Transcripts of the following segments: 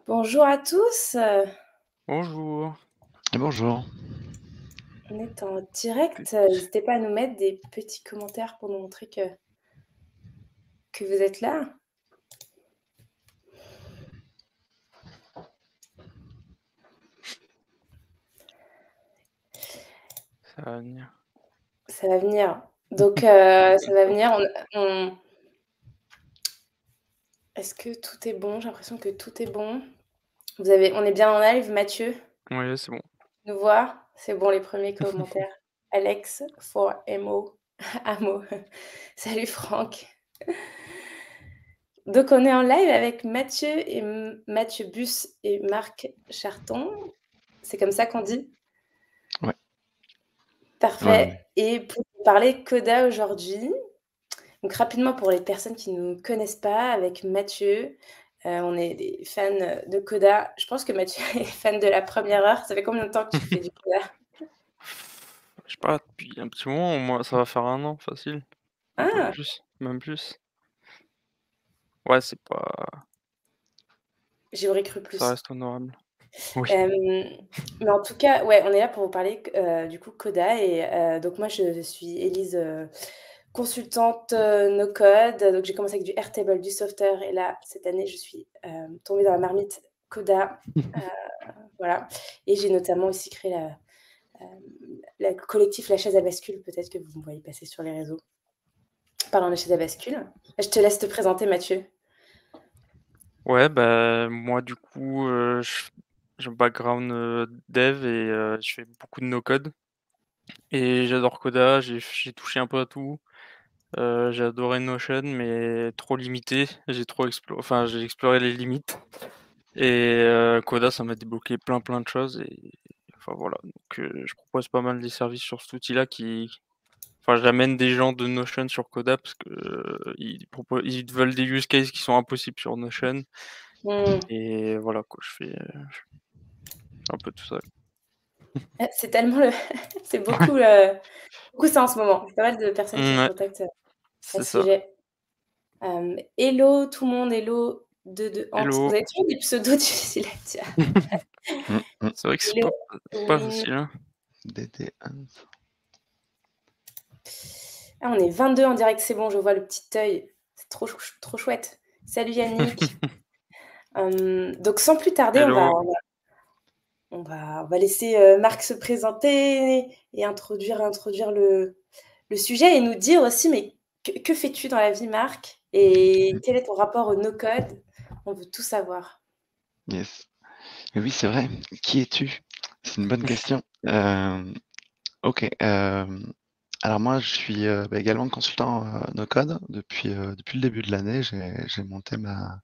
Bonjour à tous, Bonjour. Et bonjour. on est en direct, n'hésitez pas à nous mettre des petits commentaires pour nous montrer que vous êtes là. Ça va venir. Ça va venir. Donc ça va venir, on est-ce que tout est bon? J'ai l'impression que tout est bon. On est bien en live, Mathieu Ouais, c'est bon. nous voit? C'est bon les premiers commentaires. Alex for Amo Amo. Salut Franck. Donc on est en live avec Mathieu et Mathieu Bus et Marc Charton. C'est comme ça qu'on dit? Ouais. Parfait. Ouais. Et pour parler Coda aujourd'hui, donc rapidement pour les personnes qui ne nous connaissent pas, avec Mathieu, on est des fans de Coda. Je pense que Mathieu est fan de la première heure. Ça fait combien de temps que tu fais du Coda? Je sais pas, depuis un petit moment, moi, ça va faire 1 an facile, un peu Ah! plus, même plus. Ouais, c'est pas J'aurais cru ça plus. reste honorable. Oui. Mais en tout cas, ouais, on est là pour vous parler, du coup Coda et donc moi je suis Élise, consultante, no code. Donc j'ai commencé avec du Airtable, du Software et là, cette année, je suis, tombée dans la marmite Coda, heu, voilà et j'ai notamment aussi créé la collectif La Chaise à Bascule, peut-être que vous me voyez passer sur les réseaux. Parlant de La Chaise à Bascule, je te laisse te présenter Mathieu. Ouais, bah, moi, du coup, j'ai un background, dev et je fais beaucoup de no code et j'adore Coda, j'ai touché un peu à tout. J'ai adoré Notion, mais trop limité. J'ai exploré les limites et Coda, ça m'a débloqué plein de choses et enfin voilà, donc je propose pas mal des services sur cet outil-là j'amène des gens de Notion sur Coda parce que, ils veulent des use cases qui sont impossibles sur Notion Mmh. et voilà quoi, je fais un peu tout ça. C'est tellement le c'est beaucoup ça en ce moment. Pas mal de personnes qui me Ouais, contactent, à c'est ce ça. sujet. Hello tout le monde, hello de Ant. Vous Hello. avez toujours des pseudos difficiles à dire. C'est vrai que c'est Hello pas Win. facile, hein. DD1. Ah, on est 22 en direct, c'est bon, je vois le petit œil. C'est trop chouette. Salut Yannick. Donc sans plus tarder, Hello. on va laisser, Marc se présenter et introduire le sujet et nous dire aussi, mais que fais-tu dans la vie Marc? Et quel est ton rapport au no code? On veut tout savoir. Yes. Et oui, c'est vrai. Qui es-tu? C'est une bonne question. OK, alors moi, je suis, également consultant, no code depuis le début de l'année. J'ai monté ma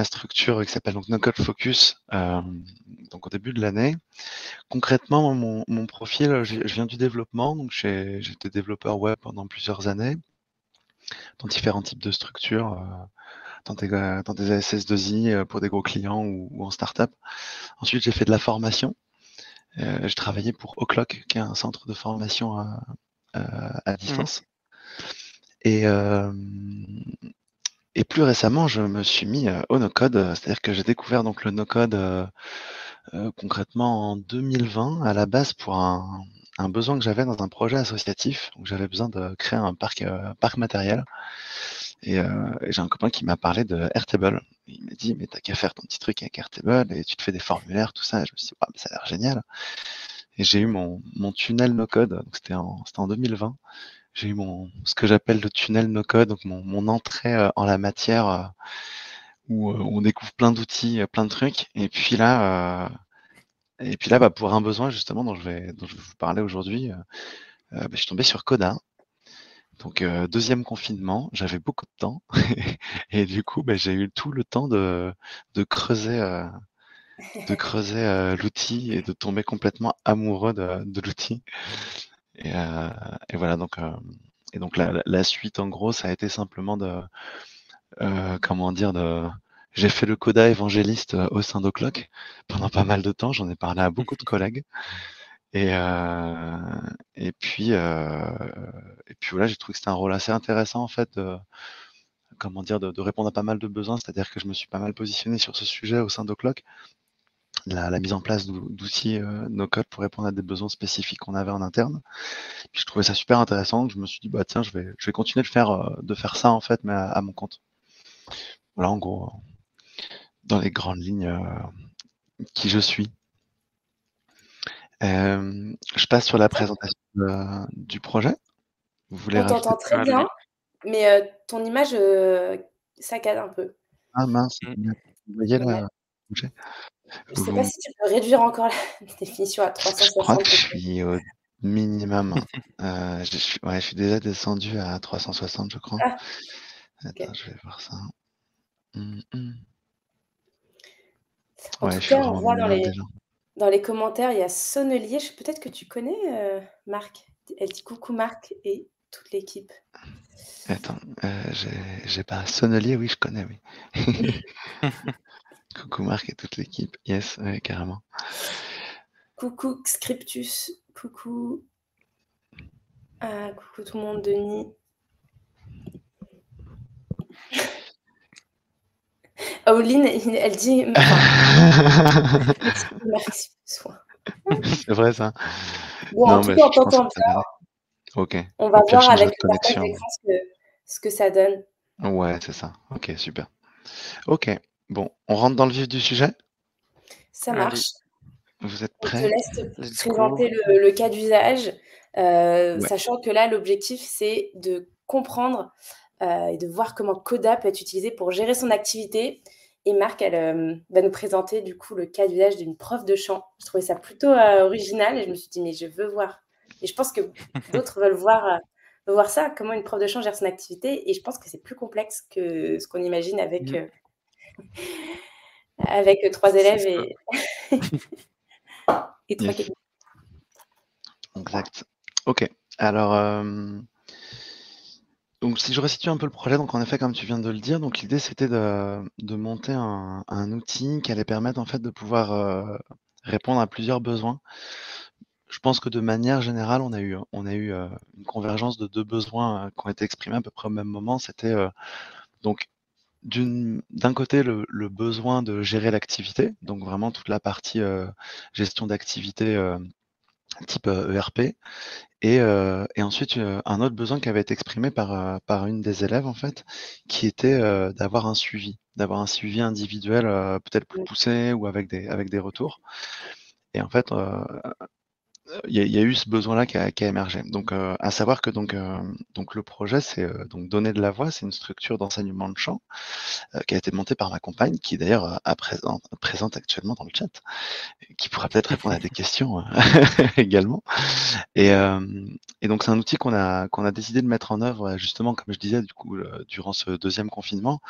structure qui s'appelle donc No Code Focus, donc au début de l'année. Concrètement, mon profil, je viens du développement, donc j'étais développeur web pendant plusieurs années, dans différents types de structures, dans des SS2I, pour des gros clients ou en start-up. Ensuite, j'ai fait de la formation. Je travaillais pour O'Clock, qui est un centre de formation à Mmh. distance. Et plus récemment, je me suis mis au no-code, c'est-à-dire que j'ai découvert donc le no-code concrètement en 2020, à la base pour un besoin que j'avais dans un projet associatif. Donc j'avais besoin de créer un parc matériel. Et j'ai un copain qui m'a parlé de Airtable. Il m'a dit, mais t'as qu'à faire ton petit truc avec Airtable et tu te fais des formulaires, tout ça. Et je me suis dit, ah, mais ça a l'air génial. Et j'ai eu mon tunnel no-code, donc c'était en 2020. J'ai eu ce que j'appelle le tunnel no-code, donc mon entrée en la matière, où on découvre plein d'outils, plein de trucs. Et puis là, bah, pour un besoin justement dont je vais vous parler aujourd'hui, je suis tombé sur Coda. Donc, deuxième confinement, j'avais beaucoup de temps et du coup, bah, j'ai eu tout le temps de creuser, l'outil et de tomber complètement amoureux de l'outil. Et voilà, donc la suite en gros, ça a été simplement comment dire? J'ai fait le coda évangéliste, au sein d'Oclock pendant pas mal de temps. J'en ai parlé à beaucoup de collègues et heu et puis, heu et puis voilà, j'ai trouvé que c'était un rôle assez intéressant en fait, comment dire, de répondre à pas mal de besoins, c'est-à-dire que je me suis pas mal positionné sur ce sujet au sein d'Oclock, la mise en place d'outils no-code pour répondre à des besoins spécifiques qu'on avait en interne. Puis je trouvais ça super intéressant, je me suis dit, bah tiens, je vais continuer de faire ça en fait, mais à mon compte. Voilà, en gros, dans les grandes lignes, qui je suis. Je passe sur la présentation du projet. Vous voulez On rajouter? t'entend très Allez. bien, mais ton image saccade un peu. Ah mince, Mmh. vous voyez Ouais. là? Bouger? Je sais pas si tu peux réduire encore la définition à Je crois que 360 je peut-être. suis au minimum. Je suis déjà descendu à 360, je crois. Ah, Attends, OK. je vais voir ça. Ouais, En je tout suis cas, on vraiment voit minimum déjà. dans les commentaires, il y a Sonnelier, peut-être que tu connais, Marc? Elle dit: «Coucou Marc et toute l'équipe». Attends, j'ai pas Sonnelier, oui, je connais, oui. Coucou Marc et toute l'équipe. Yes, ouais, carrément. Coucou Scriptus, coucou coucou tout le monde, Denis. Auline, elle dit merci, soin. C'est vrai ça. Bon, en Non, tout mais cas, on je pense t'entend que ça bien. va aller. OK. On va Au pire, je voir avec changerai de le partage connexion. d'écran ce que ça donne. Ouais, c'est ça. OK, super. OK. Bon, on rentre dans le vif du sujet? Ça Allez, marche. Vous êtes On te prêts? laisse te let's go. présenter le cas d'usage, Ouais. sachant que là, l'objectif, c'est de comprendre, et de voir comment Coda peut être utilisé pour gérer son activité. Et Marc, elle, va nous présenter du coup le cas d'usage d'une prof de chant. Je trouvais ça plutôt, original et je me suis dit: «Mais je veux voir» et je pense que d'autres veulent voir ça, comment une prof de chant gère son activité et je pense que c'est plus complexe que ce qu'on imagine avec, Mmh. avec 3 C'est élèves ça. et 3 Yes, cabinets. exact. OK. Alors, donc si je resitue un peu le projet, donc en effet, comme tu viens de le dire, donc l'idée c'était de monter un outil qui allait permettre en fait de pouvoir, répondre à plusieurs besoins. Je pense que de manière générale, on a eu, une convergence de 2 besoins, qui ont été exprimés à peu près au même moment. C'était, donc d'un côté le besoin de gérer l'activité, donc vraiment toute la partie, gestion d'activité, type, ERP et ensuite, un autre besoin qui avait été exprimé par une des élèves en fait, qui était, d'avoir un suivi individuel, peut-être plus Mmh. poussé ou avec des retours et en fait, il y a eu ce besoin-là qui a émergé. Donc, à savoir que donc le projet, c'est, donc donner de la voix, c'est une structure d'enseignement de chant, qui a été montée par ma compagne, qui d'ailleurs, présente actuellement dans le chat, et qui pourra peut-être répondre à des questions, également. Et donc c'est un outil qu'on a décidé de mettre en œuvre, justement, comme je disais, du coup, durant ce deuxième confinement,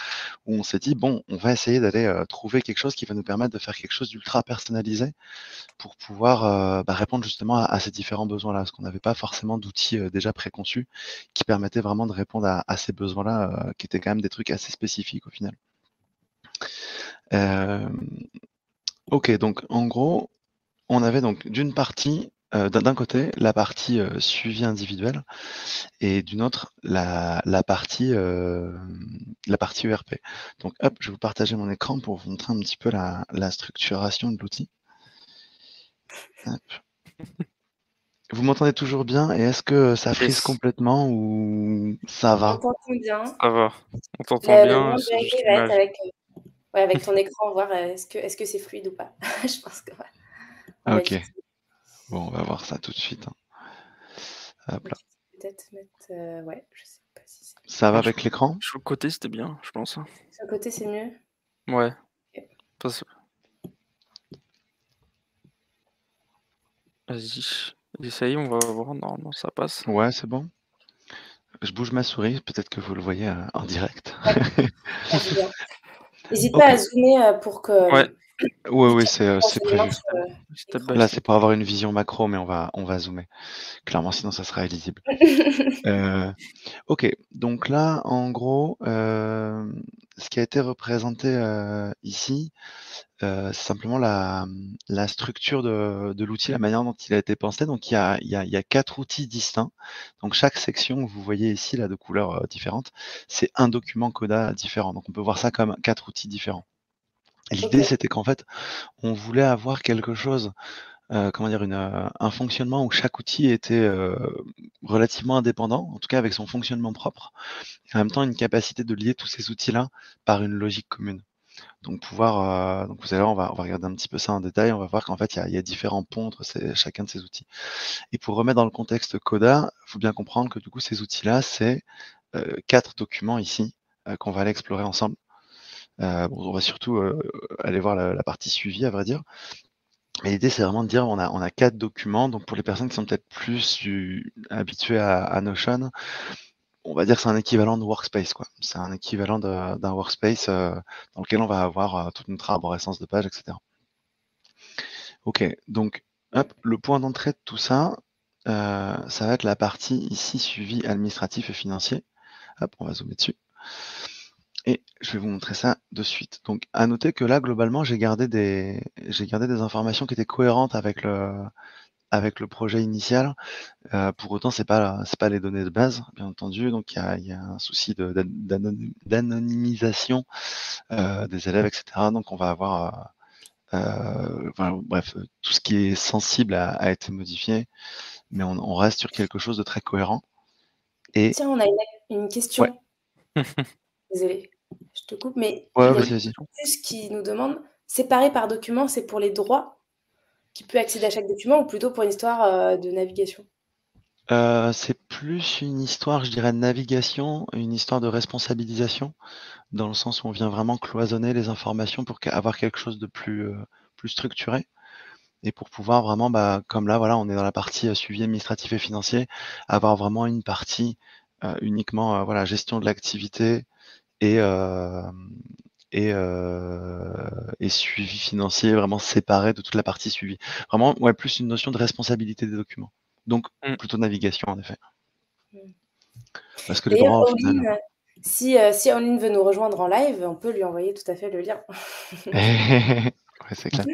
où on s'est dit: «Bon, on va essayer d'aller, trouver quelque chose qui va nous permettre de faire quelque chose d'ultra personnalisé pour pouvoir, répondre justement à ces différents besoins-là». Parce qu'on n'avait pas forcément d'outils, déjà préconçus qui permettaient vraiment de répondre à ces besoins-là, qui étaient quand même des trucs assez spécifiques au final. OK, donc en gros, on avait donc d'une partie, d'un côté, la partie, suivi individuel et d'une autre, la partie ERP. Donc hop, je vais vous partager mon écran pour vous montrer un petit peu la structuration de l'outil. Hop. Vous m'entendez toujours bien et est-ce que ça frise Yes, complètement ou ça On va? t'entend bien. ça va. On t'entend Le bien, moment de c'est vérité juste va être l'image. avec, ouais, avec ton écran, voir, est-ce que c'est fluide ou pas? Je pense que ouais, on va être OK. fixé. Bon, on va voir ça tout de suite, hein. Hop OK, là. peut-être mettre, ouais, je sais pas si c'est Ça va Ah, avec l'écran? sur le côté, c'était bien, je pense, hein. sur le côté, c'est mieux? Ouais, OK. parce vas-y, essaye, on va voir, normalement ça passe. Ouais, c'est bon? Je bouge ma souris, peut-être que vous le voyez, en direct. Ouais, ça marche bien. N'hésite pas OK. à zoomer, pour que, Ouais, Oui, Dans c'est ces prévu. démarches, Step écran. by Là, c'est step. pour avoir une vision macro, mais on va zoomer. Clairement, sinon ça sera illisible. OK, donc là, en gros, ce qui a été représenté, ici, c'est simplement la structure de l'outil, la manière dont il a été pensé. Donc il y a 4 outils distincts. Donc chaque section que vous voyez ici, là, de couleurs, différentes, c'est un document Coda différent. Donc on peut voir ça comme 4 outils différents. Et l'idée, OK. c'était qu'en fait, on voulait avoir quelque chose, comment dire? Un fonctionnement où chaque outil était, relativement indépendant, en tout cas avec son fonctionnement propre, et en même temps une capacité de lier tous ces outils-là par une logique commune. Donc pouvoir, donc vous allez voir, on va regarder un petit peu ça en détail, on va voir qu'en fait il y a différents ponts entre chacun de ces outils. Et pour remettre dans le contexte Coda, il faut bien comprendre que du coup ces outils-là, c'est 4 documents ici, qu'on va aller explorer ensemble. Bon, on va surtout aller voir la partie suivi, à vrai dire. Mais l'idée, c'est vraiment de dire, on a 4 documents. Donc pour les personnes qui sont peut-être plus habituées à Notion, on va dire que c'est un équivalent de workspace, quoi. C'est un équivalent d'un workspace dans lequel on va avoir toute notre arborescence de pages, etc. Ok, donc hop, le point d'entrée de tout ça, ça va être la partie ici suivi administratif et financier. Hop, on va zoomer dessus. Et je vais vous montrer ça de suite. Donc, à noter que là, globalement, j'ai gardé des informations qui étaient cohérentes avec le projet initial. Pour autant, c'est pas les données de base, bien entendu. Donc, il y a un souci d'anonymisation des élèves, etc. Donc, on va avoir, enfin, bref, tout ce qui est sensible a été modifié, mais on reste sur quelque chose de très cohérent. Et Tiens, on a une ouais, question. Désolée, je te coupe, mais ouais, il y a vas-y, vas-y. Plus qui nous demande, séparer par document, c'est pour les droits? Qui peut accéder à chaque document ou plutôt pour une histoire, de navigation? C'est plus une histoire, je dirais, de navigation, une histoire de responsabilisation, dans le sens où on vient vraiment cloisonner les informations pour avoir quelque chose de plus structuré et pour pouvoir vraiment, bah, comme là, voilà, on est dans la partie, suivi administratif et financier, avoir vraiment une partie, uniquement, voilà, gestion de l'activité et et heu et suivi financier vraiment séparé de toute la partie suivi. Vraiment, ouais, plus une notion de responsabilité des documents. Donc Mmh. plutôt navigation en effet. Mmh. Parce que les D'ailleurs, droits au final Oline, si Oline veut nous rejoindre en live, on peut lui envoyer tout à fait le lien. ouais, c'est clair.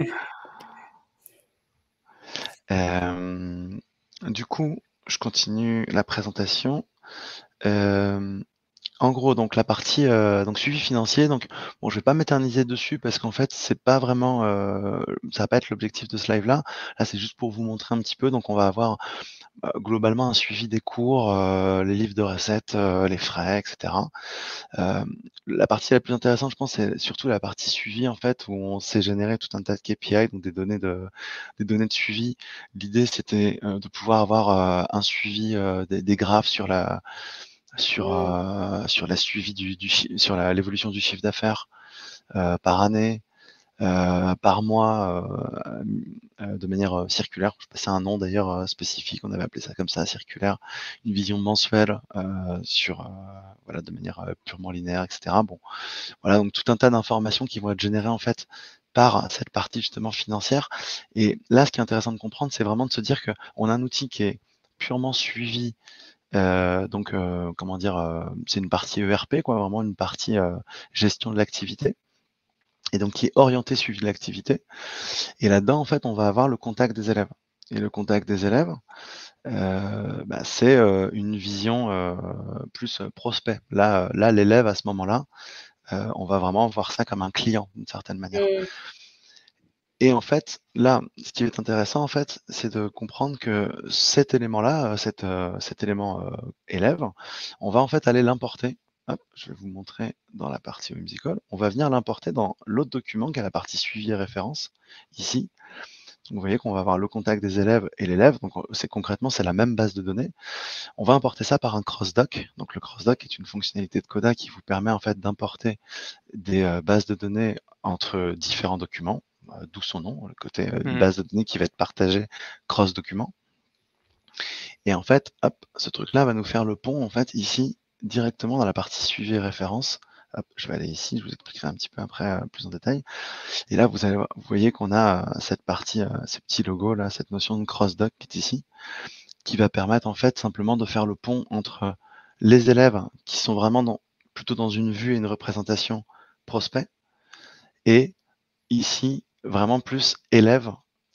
Du coup, je continue la présentation. Hem, En gros, donc la partie, donc suivi financier, donc bon, je vais pas m'éterniser dessus parce qu'en fait, c'est pas vraiment, ça va pas être l'objectif de ce live là. Là, c'est juste pour vous montrer un petit peu. Donc on va avoir globalement un suivi des cours, les livres de recettes, les frais, et cetera. La partie la plus intéressante, je pense, c'est surtout la partie suivi, en fait, où on s'est généré tout un tas de KPI, donc des données de suivi. L'idée, c'était, de pouvoir avoir, un suivi, des graphes Mmh. sur la suivi sur l'évolution du chiffre d'affaires, par année, par mois, de manière, circulaire. Je passais un nom d'ailleurs, spécifique, on avait appelé ça comme ça, circulaire. Une vision mensuelle, sur, voilà, de manière, purement linéaire, et cetera. Bon, voilà, donc tout un tas d'informations qui vont être générées, en fait, par cette partie justement financière. Et là, ce qui est intéressant de comprendre, c'est vraiment de se dire qu'on a un outil qui est purement suivi, donc, comment dire? C'est une partie ERP quoi, vraiment une partie, gestion de l'activité et donc qui est orientée suivi de l'activité. Et là-dedans, en fait, on va avoir le contact des élèves. Et le contact des élèves, bah, c'est, une vision, plus, prospect. Là, l'élève à ce moment-là, on va vraiment voir ça comme un client d'une certaine manière. Mmh. Et en fait, là, ce qui est intéressant, en fait, c'est de comprendre que cet élément-là, cet élément, élève, on va en fait aller l'importer. Hop, je vais vous montrer dans la partie Whimsical. On va venir l'importer dans l'autre document qui est la partie suivi et référence, ici. Donc vous voyez qu'on va avoir le contact des élèves et l'élève, donc c'est concrètement, c'est la même base de données. On va importer ça par un crossdoc. Donc le crossdoc est une fonctionnalité de Coda qui vous permet en fait d'importer des bases de données entre différents documents, d'où son nom, le côté une Mmh. base de données qui va être partagée cross-document. Et en fait, hop, ce truc-là va nous faire le pont en fait ici directement dans la partie suivi et référence Hop, je vais aller ici, je vous expliquerai un petit peu après plus en détail. Et là, vous voyez qu'on a cette partie, ce petit logo là, cette notion de cross-doc qui est ici, qui va permettre en fait simplement de faire le pont entre les élèves qui sont vraiment plutôt dans une vue et une représentation prospect, et ici vraiment plus élèves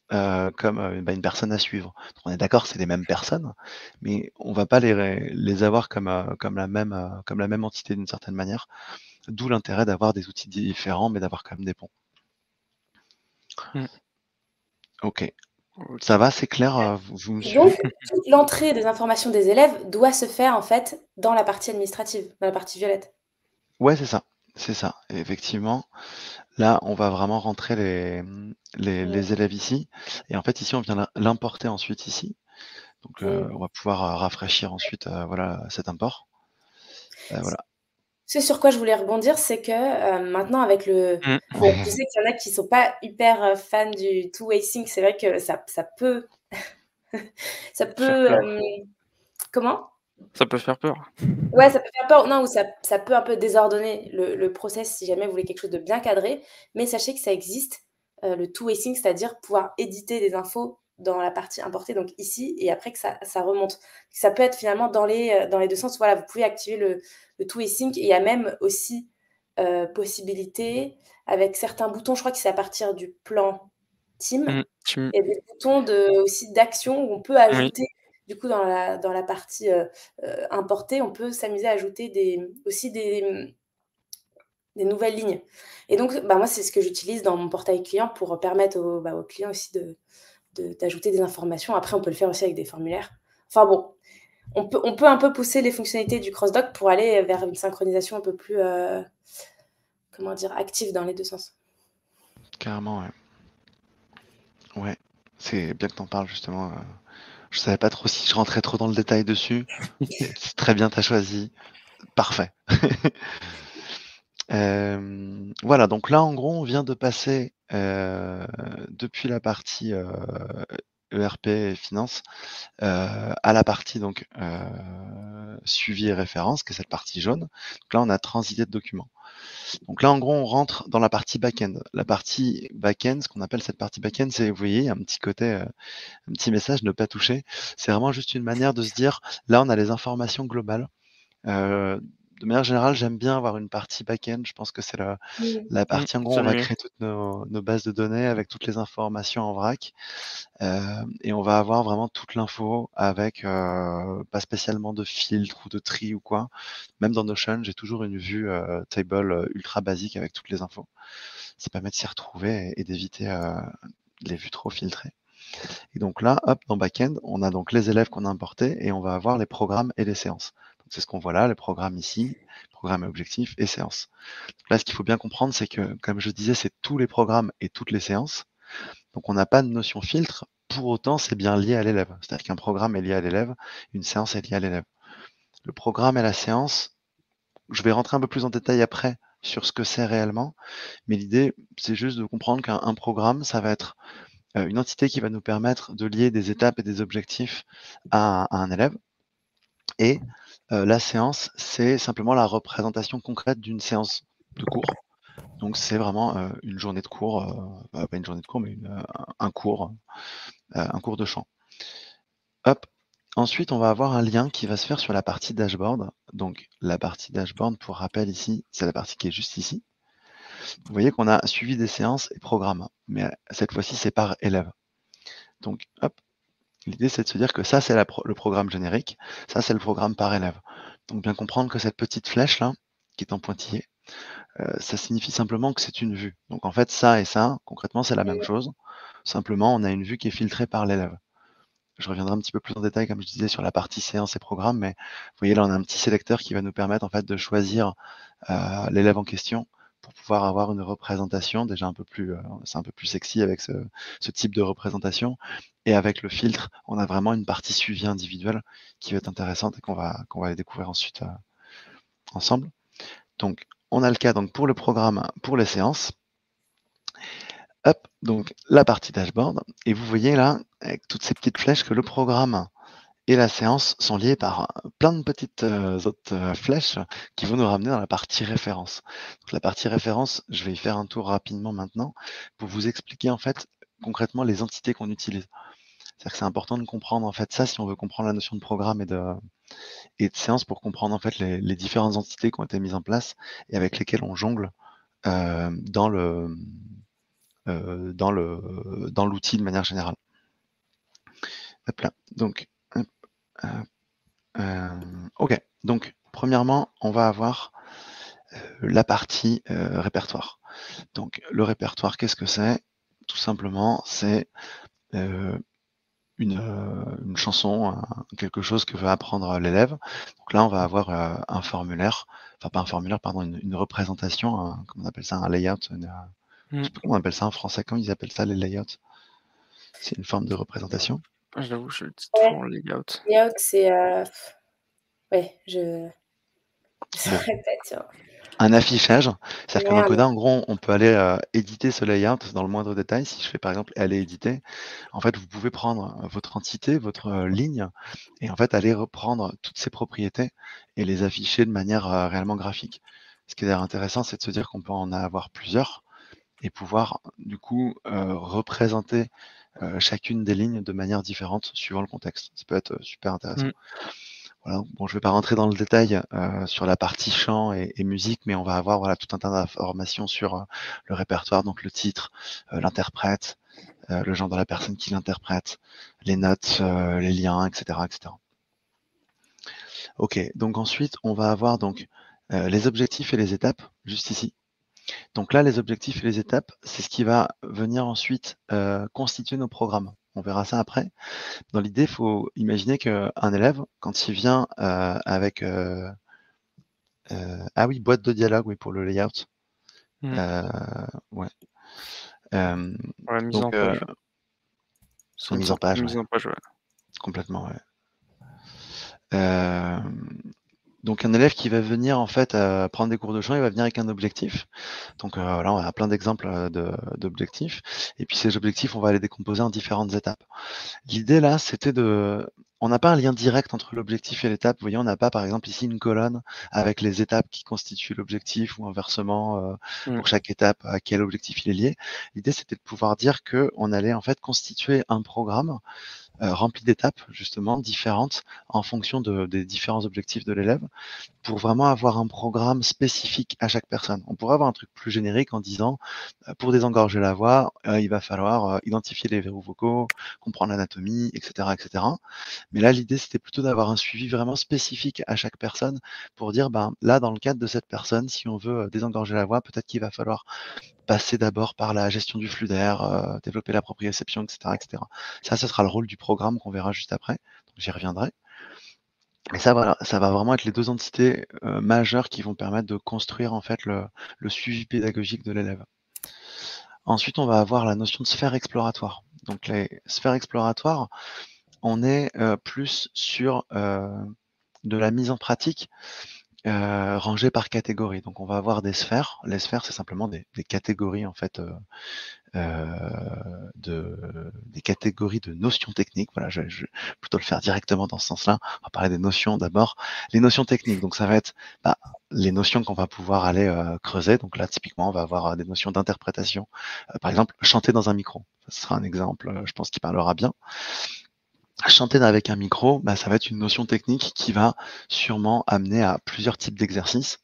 comme une personne à suivre. Donc on est d'accord, c'est les mêmes personnes, mais on va pas les avoir comme la même entité d'une certaine manière, d'où l'intérêt d'avoir des outils différents, mais d'avoir quand même des ponts. Ok. Ça va, c'est clair, vous me suivez? Donc, toute l'entrée des informations des élèves doit se faire, en fait, dans la partie administrative, dans la partie violette? Ouais, c'est ça, c'est ça. Et effectivement, là, on va vraiment rentrer les élèves ici, et en fait, ici, on vient l'importer ensuite ici. Donc, on va pouvoir rafraîchir ensuite, voilà, cet import. Voilà. Ce sur quoi je voulais rebondir, c'est que, maintenant avec le bon, je sais qu'il y en a qui sont pas hyper, fans du two-way sync, c'est vrai que ça peut ça Faire peut, peur. comment? Ça peut faire peur. Ouais, ça peut faire peur, non, ou ça peut un peu désordonner le process si jamais vous voulez quelque chose de bien cadré, mais sachez que ça existe, le two-way sync, c'est-à-dire pouvoir éditer des infos dans la partie importée, donc ici, et après que ça remonte. Ça peut être finalement dans les 2 sens. Voilà, vous pouvez activer le two-way sync, et il y a même aussi, possibilité avec certains boutons, je crois que c'est à partir du plan team, Tu il y a des boutons aussi d'action où on peut Oui. ajouter, du coup, dans la partie, importée, on peut s'amuser à ajouter aussi des nouvelles lignes, et donc bah, moi, c'est ce que j'utilise dans mon portail client pour permettre aux clients aussi d'ajouter des informations. Après, on peut le faire aussi avec des formulaires. Enfin bon, on peut un peu pousser les fonctionnalités du crossdoc pour aller vers une synchronisation un peu plus, comment dire? Active dans les 2 sens. Carrément, ouais. Ouais, c'est bien que tu en parles justement, je savais pas trop si je rentrais trop dans le détail dessus. C'est très bien, tu as choisi. Parfait. Voilà, donc là, en gros, on vient de passer, depuis la partie, ERP et finance, à la partie donc, suivi et référence, qui est cette partie jaune. Donc là, on a transité de documents. Donc là, en gros, on rentre dans la partie back-end. La partie back-end, ce qu'on appelle cette partie back-end, c'est, vous voyez, un petit côté, un petit message, ne pas toucher. C'est vraiment juste une manière de se dire, là, on a les informations globales. De manière générale, j'aime bien avoir une partie back-end. Je pense que c'est la partie, en gros, C'est on va mieux. créer toutes nos bases de données avec toutes les informations en vrac. Et on va avoir vraiment toute l'info avec pas spécialement de filtre ou de tri ou quoi. Même dans Notion, j'ai toujours une vue table ultra basique avec toutes les infos. Ça permet de s'y retrouver et d'éviter les vues trop filtrées. Et donc là, hop, dans Backend, on a donc les élèves qu'on a importés et on va avoir les programmes et les séances. Donc c'est ce qu'on voit là, les programmes ici, programme et objectifs et séances. Donc là, ce qu'il faut bien comprendre, c'est que, comme je disais, c'est tous les programmes et toutes les séances. Donc on n'a pas de notion filtre, pour autant c'est bien lié à l'élève. C'est-à-dire qu'un programme est lié à l'élève, une séance est liée à l'élève. Le programme et la séance, je vais rentrer un peu plus en détail après sur ce que c'est réellement, mais l'idée c'est juste de comprendre qu'un programme, ça va être une entité qui va nous permettre de lier des étapes et des objectifs à un élève. Et la séance, c'est simplement la représentation concrète d'une séance de cours. Donc c'est vraiment une journée de cours, pas une journée de cours, mais un cours de chant. Hop. Ensuite, on va avoir un lien qui va se faire sur la partie dashboard. Donc la partie dashboard, pour rappel ici, c'est la partie qui est juste ici. Vous voyez qu'on a suivi des séances et programmes, mais cette fois-ci, c'est par élève. Donc, hop, l'idée, c'est de se dire que ça, c'est le programme générique, ça, c'est le programme par élève. Donc, bien comprendre que cette petite flèche-là, qui est en pointillé, ça signifie simplement que c'est une vue. Donc, en fait, ça et ça, concrètement, c'est la même chose. Simplement, on a une vue qui est filtrée par l'élève. Je reviendrai un petit peu plus en détail, comme je disais, sur la partie séance et programme, mais vous voyez, là, on a un petit sélecteur qui va nous permettre, en fait, de choisir l'élève en question pour pouvoir avoir une représentation déjà un peu plus, c'est un peu plus sexy avec ce type de représentation. Et avec le filtre, on a vraiment une partie suivi individuelle qui va être intéressante et qu'on va aller découvrir ensuite ensemble. Donc, on a le cas donc pour le programme, pour les séances. Hop, donc la partie dashboard. Et vous voyez là, avec toutes ces petites flèches, que le programme et la séance sont liées par plein de petites autres flèches qui vont nous ramener dans la partie référence. Donc la partie référence, je vais y faire un tour rapidement maintenant pour vous expliquer en fait concrètement les entités qu'on utilise. C'est-à-dire que c'est important de comprendre en fait ça si on veut comprendre la notion de programme et de séance pour comprendre en fait les différentes entités qui ont été mises en place et avec lesquelles on jongle dans l'outil de manière générale. Hop là. Donc, hop, ok. Donc, premièrement, on va avoir la partie répertoire. Donc, le répertoire, qu'est-ce que c'est? Tout simplement, c'est une chanson, quelque chose que veut apprendre l'élève. Donc là, on va avoir un formulaire, enfin pas un formulaire, pardon, une représentation, comment on appelle ça, un layout, je sais pas comment on appelle ça en français, comment ils appellent ça les layouts? C'est une forme de représentation. J'avoue, je le dis Ouais. toujours en layout. Layout, c'est ouais, je Bon. répète. Un affichage, c'est-à-dire que dans Merde. Coda, en gros, on peut aller éditer ce layout dans le moindre détail. Si je fais par exemple aller éditer, en fait, vous pouvez prendre votre entité, votre ligne, et en fait aller reprendre toutes ces propriétés et les afficher de manière réellement graphique. Ce qui est intéressant, c'est de se dire qu'on peut en avoir plusieurs et pouvoir du coup représenter chacune des lignes de manière différente suivant le contexte. Ça peut être super intéressant. Voilà. Bon, je ne vais pas rentrer dans le détail sur la partie chant et musique, mais on va avoir voilà, tout un tas d'informations sur le répertoire, donc le titre, l'interprète, le genre de la personne qui l'interprète, les notes, les liens, etc., etc. Ok, donc ensuite, on va avoir donc les objectifs et les étapes, juste ici. Donc là, les objectifs et les étapes, c'est ce qui va venir ensuite constituer nos programmes. On verra ça après. Dans l'idée, il faut imaginer qu'un élève, quand il vient avec ah oui, boîte de dialogue, oui, pour le layout. Ouais. Ouais, mise Donc, en page. sont Une mises en sorte de page, ouais. mise en page, ouais. Complètement, ouais. Donc un élève qui va venir en fait prendre des cours de chant, il va venir avec un objectif. Donc là, on a plein d'exemples d'objectifs. Et puis ces objectifs, on va les décomposer en différentes étapes. L'idée là, c'était de... On n'a pas un lien direct entre l'objectif et l'étape. Vous voyez, on n'a pas par exemple ici une colonne avec les étapes qui constituent l'objectif ou inversement pour chaque étape à quel objectif il est lié. L'idée, c'était de pouvoir dire qu'on allait en fait constituer un programme rempli d'étapes justement différentes en fonction des différents objectifs de l'élève pour vraiment avoir un programme spécifique à chaque personne. On pourrait avoir un truc plus générique en disant pour désengorger la voix, il va falloir identifier les verrous vocaux, comprendre l'anatomie, etc., etc. Mais là, l'idée, c'était plutôt d'avoir un suivi vraiment spécifique à chaque personne pour dire, ben, là, dans le cadre de cette personne, si on veut désengorger la voix, peut-être qu'il va falloir passer d'abord par la gestion du flux d'air, développer la proprioception, etc., etc. Ça, ce sera le rôle du programme qu'on verra juste après. Donc, j'y reviendrai. Et ça, voilà, ça va vraiment être les deux entités majeures qui vont permettre de construire en fait le suivi pédagogique de l'élève. Ensuite, on va avoir la notion de sphère exploratoire. Donc, les sphères exploratoires, on est plus sur de la mise en pratique rangée par catégorie. Donc, on va avoir des sphères. Les sphères, c'est simplement des catégories en fait des catégories de notions techniques. Voilà, je vais plutôt le faire directement dans ce sens-là. On va parler des notions d'abord. Les notions techniques, donc ça va être les notions qu'on va pouvoir aller creuser. Donc là, typiquement, on va avoir des notions d'interprétation. Par exemple, chanter dans un micro. Ce sera un exemple, je pense, qui parlera bien. Chanter avec un micro, ça va être une notion technique qui va sûrement amener à plusieurs types d'exercices.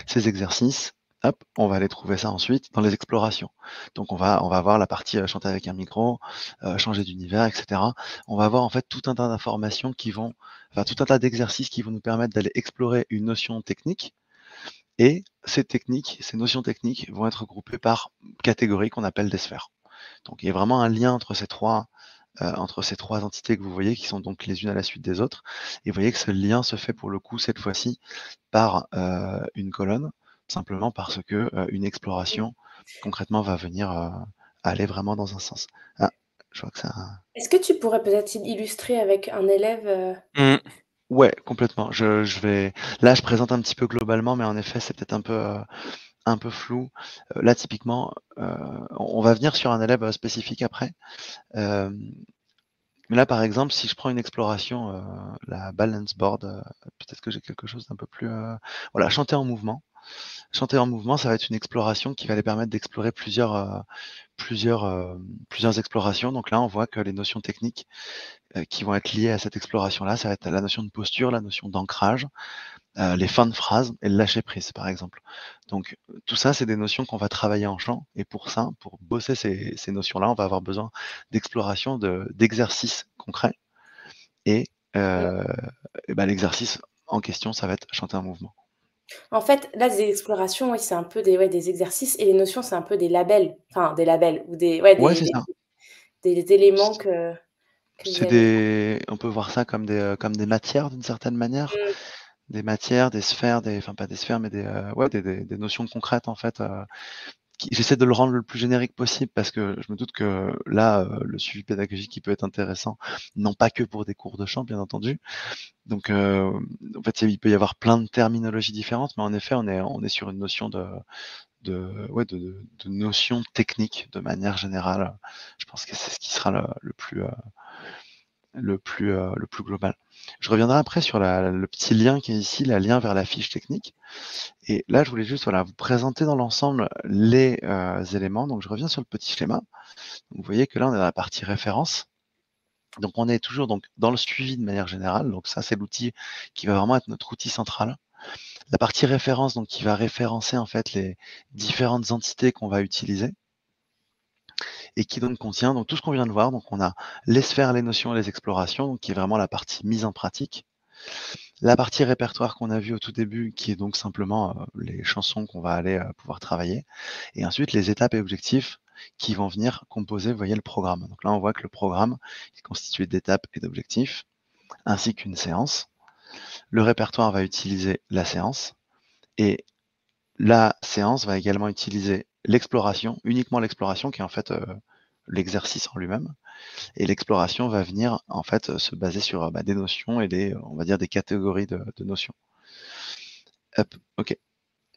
Ces exercices, hop, on va aller trouver ça ensuite dans les explorations. Donc on va avoir la partie chanter avec un micro, changer d'univers, etc. On va avoir en fait tout un tas d'informations qui vont, enfin tout un tas d'exercices qui vont nous permettre d'aller explorer une notion technique. Et ces techniques, ces notions techniques vont être groupées par catégories qu'on appelle des sphères. Donc il y a vraiment un lien entre ces trois entités que vous voyez, qui sont donc les unes à la suite des autres. Et vous voyez que ce lien se fait pour le coup cette fois-ci par une colonne, simplement parce que une exploration concrètement va venir aller vraiment dans un sens. Ah, je vois que ça. Est-ce que tu pourrais peut-être illustrer avec un élève Ouais, complètement. Je vais. Là, je présente un petit peu globalement, mais en effet, c'est peut-être un peu flou. Là, typiquement, on va venir sur un élève spécifique après. Mais là, par exemple, si je prends une exploration, la balance board, peut-être que j'ai quelque chose d'un peu plus... Voilà, chanter en mouvement. Chanter en mouvement, ça va être une exploration qui va les permettre d'explorer plusieurs explorations. Donc là, on voit que les notions techniques qui vont être liées à cette exploration-là, ça va être la notion de posture, la notion d'ancrage, les fins de phrases et le lâcher prise, par exemple. Donc tout ça, c'est des notions qu'on va travailler en chant. Et pour ça, pour bosser ces notions-là, on va avoir besoin d'exploration, d'exercices concrets. Et, Ouais. et ben, l'exercice en question, ça va être chanter un mouvement. En fait, là, des explorations, oui, c'est un peu des exercices et les notions, c'est un peu des labels, enfin des labels ou Ouais, c'est ça. des éléments que vous avez. On peut voir ça comme des matières d'une certaine manière, Mmh. des matières, des sphères, enfin pas des sphères, mais ouais, des notions concrètes en fait. J'essaie de le rendre le plus générique possible parce que je me doute que là, le suivi pédagogique, il peut être intéressant, non pas que pour des cours de chant, bien entendu. Donc, en fait, il peut y avoir plein de terminologies différentes, mais en effet, on est sur une notion ouais, de notion technique de manière générale. Je pense que c'est ce qui sera le plus global. Je reviendrai après sur le petit lien qui est ici, le lien vers la fiche technique. Et là, je voulais juste voilà, vous présenter dans l'ensemble les éléments. Donc, je reviens sur le petit schéma. Donc, vous voyez que là, on est dans la partie référence. Donc, on est toujours donc, dans le suivi de manière générale. Donc, ça, c'est l'outil qui va vraiment être notre outil central. La partie référence, donc, qui va référencer en fait les différentes entités qu'on va utiliser et qui donc contient donc tout ce qu'on vient de voir. Donc, on a les sphères, les notions et les explorations, donc qui est vraiment la partie mise en pratique. La partie répertoire qu'on a vu au tout début, qui est donc simplement les chansons qu'on va aller pouvoir travailler. Et ensuite, les étapes et objectifs qui vont venir composer, vous voyez, le programme. Donc là, on voit que le programme est constitué d'étapes et d'objectifs, ainsi qu'une séance. Le répertoire va utiliser la séance. Et la séance va également utiliser l'exploration, uniquement l'exploration, qui est en fait l'exercice en lui-même. Et l'exploration va venir en fait se baser sur des notions et on va dire des catégories de notions. Hop, ok.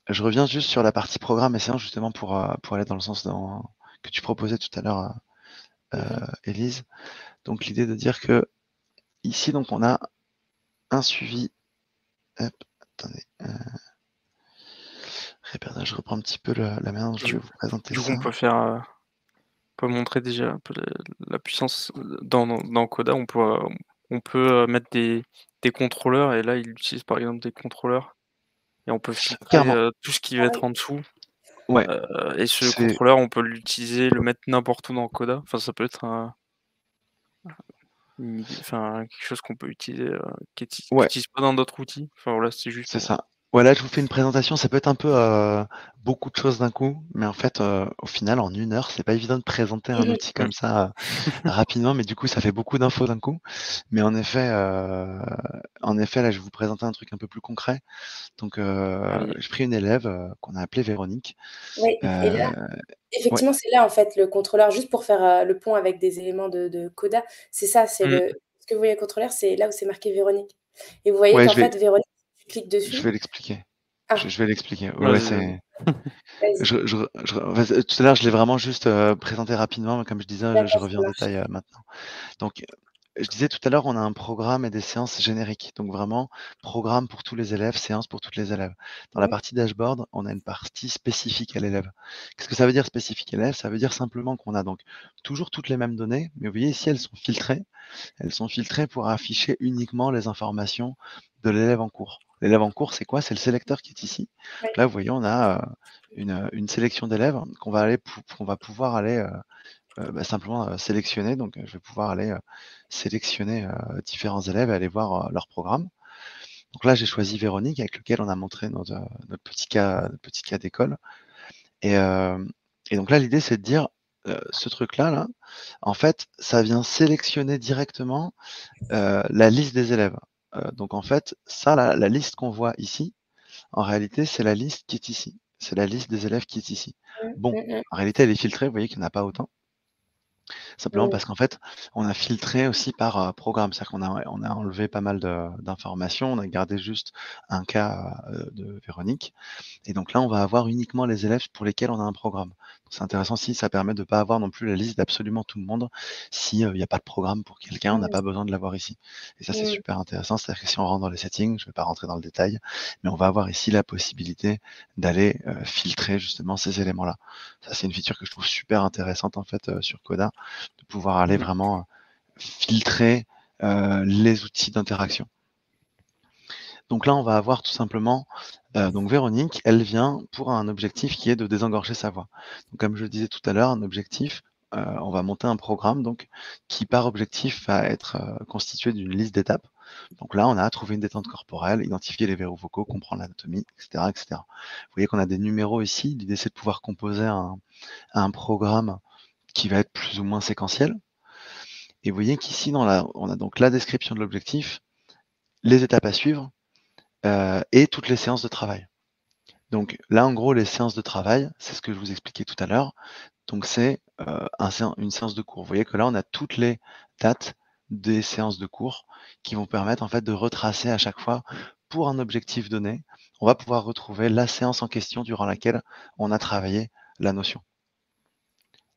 Je reviens juste sur la partie programme et séance justement pour aller dans le sens que tu proposais tout à l'heure, Élise. Donc l'idée de dire que ici donc on a un suivi. Hop, attendez. Je reprends un petit peu la manière dont je Du voulais vous présenter du coup, ça. on peut montrer déjà un peu la puissance dans Coda. On peut, mettre des contrôleurs et là, il utilise par exemple des contrôleurs et on peut filtrer, Clairement. tout ce qui va Ah être oui. en dessous, Ouais, et ce c'est contrôleur, on peut l'utiliser, le mettre n'importe où dans Coda. Enfin, ça peut être quelque chose qu'on peut utiliser, qui ouais. utilise pas dans d'autres outils. Enfin voilà, c'est juste C'est pour ça. Ouais, là, je vous fais une présentation. Ça peut être un peu beaucoup de choses d'un coup, mais en fait, au final, en 1 heure, c'est pas évident de présenter un outil mmh. comme ça rapidement, mais du coup, ça fait beaucoup d'infos d'un coup. Mais en effet, là, je vais vous présenter un truc un peu plus concret. Donc, Allez, j'ai pris une élève qu'on a appelée Véronique. Oui et là, Euh, ouais, effectivement, c'est là, en fait, le contrôleur, juste pour faire, le pont avec des éléments de coda, c'est ça, c'est mmh, ce que vous voyez le contrôleur, c'est là où c'est marqué Véronique et vous voyez ouais, qu'en fait, Véronique, si tu cliques je dessus vais l'expliquer. ah, Je vais l'expliquer. Ouais, vas-y, vas-y. c'est. vas-y. Tout à l'heure, je l'ai vraiment juste présenté rapidement, mais comme je disais, je D'accord, ça reviens en marche. détail maintenant. Donc, je disais tout à l'heure, on a un programme et des séances génériques. Donc vraiment, programme pour tous les élèves, séance pour tous les élèves. Dans la Mmh. partie dashboard, on a une partie spécifique à l'élève. Qu'est-ce que ça veut dire spécifique à l'élève? Ça veut dire simplement qu'on a donc toujours toutes les mêmes données, mais vous voyez ici, elles sont filtrées. Elles sont filtrées pour afficher uniquement les informations de l'élève en cours. L'élève en cours, c'est quoi? C'est le sélecteur qui est ici. Ouais. Là, vous voyez, on a une sélection d'élèves qu'on va pouvoir aller simplement sélectionner. Donc, je vais pouvoir aller sélectionner différents élèves et aller voir leur programme. Donc là, j'ai choisi Véronique, avec lequel on a montré notre petit cas d'école. Et, et donc là, l'idée, c'est de dire, ce truc-là, là, en fait, ça vient sélectionner directement la liste des élèves. Donc en fait, ça, la liste qu'on voit ici, en réalité, c'est la liste qui est ici. C'est la liste des élèves qui est ici. Mmh, Bon, mmh mh. en réalité, elle est filtrée, vous voyez qu'il n'y en a pas autant. simplement parce qu'en fait, on a filtré aussi par programme. C'est-à-dire qu'on a enlevé pas mal d'informations, on a gardé juste un cas de Véronique. Et donc là, on va avoir uniquement les élèves pour lesquels on a un programme. C'est intéressant aussi, ça permet de ne pas avoir non plus la liste d'absolument tout le monde. S'il n'y a pas de programme pour quelqu'un, on n'a pas besoin de l'avoir ici. Et ça, c'est super intéressant. C'est-à-dire que si on rentre dans les settings, je ne vais pas rentrer dans le détail, mais on va avoir ici la possibilité d'aller filtrer justement ces éléments-là. Ça, c'est une feature que je trouve super intéressante en fait sur Coda, de pouvoir aller vraiment filtrer les outils d'interaction. Donc là, on va avoir tout simplement, donc Véronique, elle vient pour un objectif qui est de désengorger sa voix. Donc comme je le disais tout à l'heure, un objectif, on va monter un programme donc qui par objectif va être constitué d'une liste d'étapes. Donc là, on a trouvé une détente corporelle, identifier les verrous vocaux, comprendre l'anatomie, etc., etc. Vous voyez qu'on a des numéros ici. L'idée, c'est de pouvoir composer un programme qui va être plus ou moins séquentiel. Et vous voyez qu'ici, on a donc la description de l'objectif, les étapes à suivre, et toutes les séances de travail. Donc là, en gros, les séances de travail, c'est ce que je vous expliquais tout à l'heure. Donc c'est une séance de cours. Vous voyez que là, on a toutes les dates des séances de cours qui vont permettre en fait de retracer à chaque fois pour un objectif donné. On va pouvoir retrouver la séance en question durant laquelle on a travaillé la notion.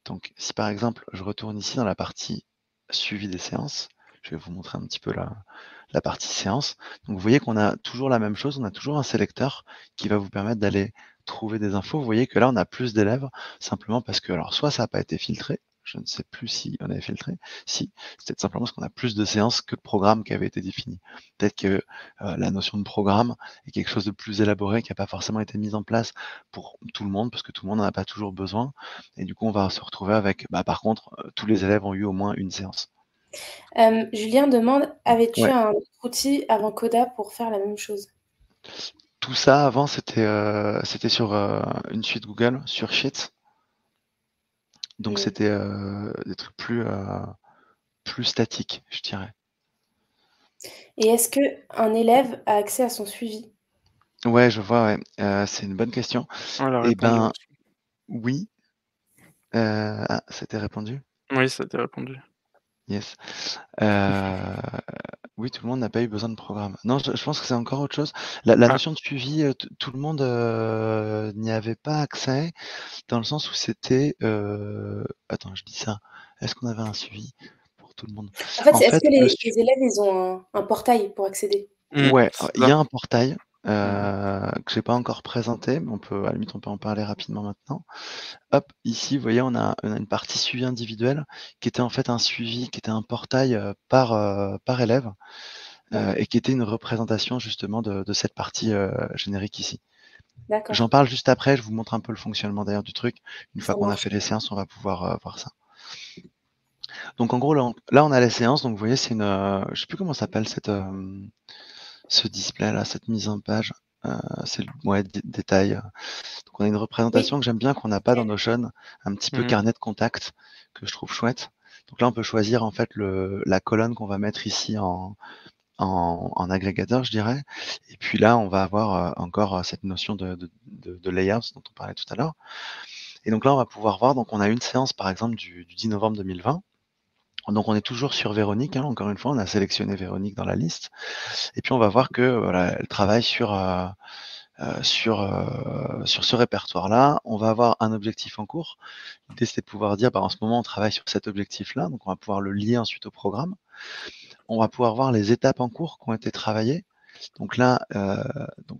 Donc si par exemple, je retourne ici dans la partie suivi des séances, je vais vous montrer un petit peu la partie séance. Donc vous voyez qu'on a toujours la même chose, on a toujours un sélecteur qui va vous permettre d'aller trouver des infos. Vous voyez que là, on a plus d'élèves, simplement parce que, alors soit ça n'a pas été filtré, je ne sais plus si on avait filtré, si, c'est peut-être simplement parce qu'on a plus de séances que de programmes qui avaient été définis. Peut-être que la notion de programme est quelque chose de plus élaboré qui n'a pas forcément été mis en place pour tout le monde, parce que tout le monde n'en a pas toujours besoin. Et du coup, on va se retrouver avec, par contre, tous les élèves ont eu au moins une séance. Julien demande, avais-tu Ouais. un autre outil avant Coda pour faire la même chose? Tout ça, avant, c'était sur une suite Google, sur Sheets. Donc, c'était des trucs plus statiques, je dirais. Et est-ce qu'un élève a accès à son suivi? Ouais, je vois, ouais. C'est une bonne question. Elle a Eh répondu ben, aussi. oui. C'était répondu? Oui, ça t'a répondu. Yes. Oui, tout le monde n'a pas eu besoin de programme. Non, je pense que c'est encore autre chose. La notion de suivi, tout le monde n'y avait pas accès, dans le sens où c'était... Attends, je dis ça. Est-ce qu'on avait un suivi pour tout le monde? En fait, En est-ce fait, que le les élèves, ils ont un portail pour accéder? Ouais, C'est il y ça. a un portail que j'ai pas encore présenté, mais à la limite, on peut en parler rapidement maintenant. Hop, ici, vous voyez, on a une partie suivi individuel qui était en fait un suivi, qui était un portail par élève et qui était une représentation justement de cette partie générique ici. D'accord, J'en parle juste après, je vous montre un peu le fonctionnement d'ailleurs du truc. Une fois ça qu'on a marche. fait les séances, on va pouvoir voir ça. Donc en gros, là, on a les séances. Donc vous voyez, c'est je sais plus comment ça s'appelle ce display là, cette mise en page. C'est le détail. Donc on a une représentation Oui. que j'aime bien, qu'on n'a pas dans Notion, un petit peu carnet de contact que je trouve chouette. Donc là, on peut choisir en fait la colonne qu'on va mettre ici en agrégateur, je dirais. Et puis là, on va avoir encore cette notion de layout dont on parlait tout à l'heure. Et donc là, on va pouvoir voir, donc on a une séance par exemple du 10 novembre 2020. Donc on est toujours sur Véronique, encore une fois, on a sélectionné Véronique dans la liste. Et puis on va voir que voilà, elle travaille sur ce répertoire-là. On va avoir un objectif en cours. L'idée, c'est de pouvoir dire, en ce moment, on travaille sur cet objectif-là, donc on va pouvoir le lier ensuite au programme. On va pouvoir voir les étapes en cours qui ont été travaillées. Donc là,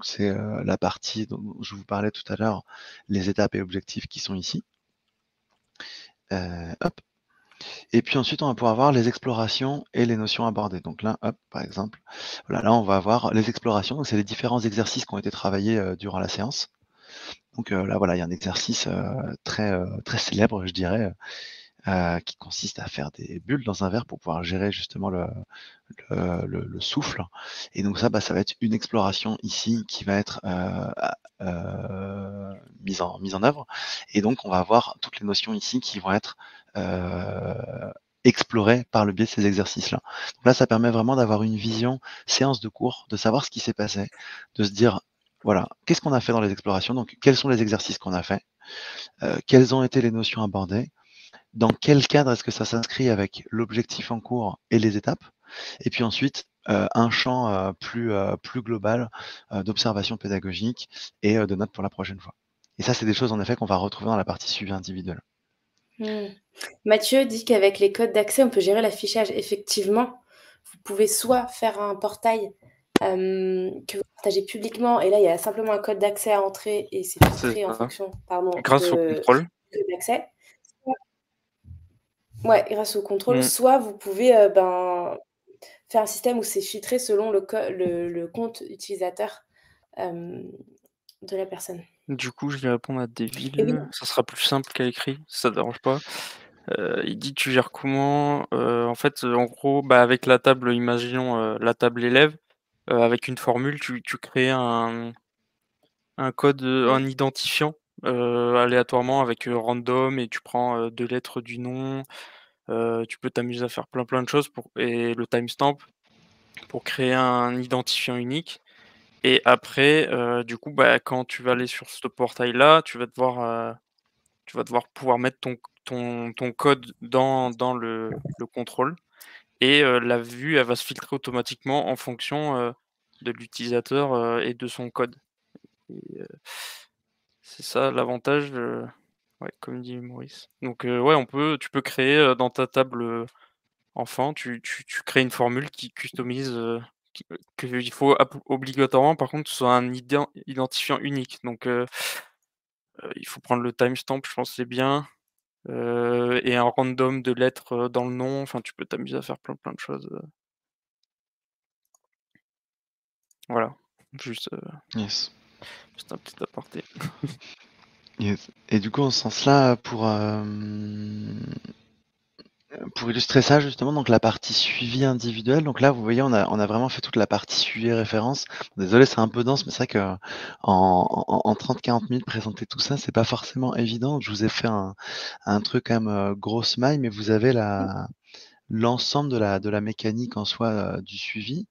c'est la partie dont je vous parlais tout à l'heure, les étapes et objectifs qui sont ici. Hop. Et puis ensuite, on va pouvoir voir les explorations et les notions abordées. Donc là, hop, par exemple, voilà, là, on va avoir les explorations. Donc c'est les différents exercices qui ont été travaillés durant la séance. Donc là, voilà, il y a un exercice très célèbre, je dirais, qui consiste à faire des bulles dans un verre pour pouvoir gérer justement le souffle. Et donc ça, ça va être une exploration ici qui va être mise en œuvre. Et donc on va avoir toutes les notions ici qui vont être explorées par le biais de ces exercices-là. Donc là, ça permet vraiment d'avoir une vision séance de cours, de savoir ce qui s'est passé, de se dire, voilà, qu'est-ce qu'on a fait dans les explorations, donc quels sont les exercices qu'on a fait, quelles ont été les notions abordées, dans quel cadre est-ce que ça s'inscrit avec l'objectif en cours et les étapes. Et puis ensuite, un champ plus global d'observation pédagogique et de notes pour la prochaine fois. Et ça, c'est des choses en effet qu'on va retrouver dans la partie suivi individuel. Mathieu dit qu'avec les codes d'accès, on peut gérer l'affichage. Effectivement, vous pouvez soit faire un portail que vous partagez publiquement, et là, il y a simplement un code d'accès à entrer, et c'est filtré en fonction grâce au contrôle. du code d'accès. Ouais, grâce au contrôle. Mmh. Soit vous pouvez faire un système où c'est filtré selon le compte utilisateur de la personne. Du coup, je vais répondre à Et oui. Devil. Ça sera plus simple qu'à écrit, si ça te dérange pas. Il dit: «Tu gères comment?» En fait, en gros, bah, avec la table, imaginons, la table élève, avec une formule, tu crées un code, un identifiant, aléatoirement avec, random, et tu prends, 2 lettres du nom. Tu peux t'amuser à faire plein de choses et le timestamp pour créer un identifiant unique. Et après, du coup, bah, quand tu vas aller sur ce portail-là, tu vas devoir pouvoir mettre ton code dans le contrôle, et la vue, elle va se filtrer automatiquement en fonction, de l'utilisateur, et de son code. Et c'est ça l'avantage, ouais, comme dit Maurice. Donc ouais, tu peux créer, dans ta table, enfant, tu crées une formule qui customise, qu'il faut obligatoirement, par contre, que ce soit un identifiant unique. Donc il faut prendre le timestamp, je pense que c'est bien, et un random de lettres, dans le nom. Enfin, tu peux t'amuser à faire plein de choses, voilà, juste, Yes. juste un petit aparté. Yes. Et du coup, en ce sens-là, pour illustrer ça justement, donc la partie suivi individuel, donc là vous voyez on a vraiment fait toute la partie suivi référence. Désolé, c'est un peu dense, mais c'est vrai que en 30-40 minutes présenter tout ça, c'est pas forcément évident. Je vous ai fait un truc quand même grosse maille, mais vous avez l'ensemble de la mécanique en soi du suivi.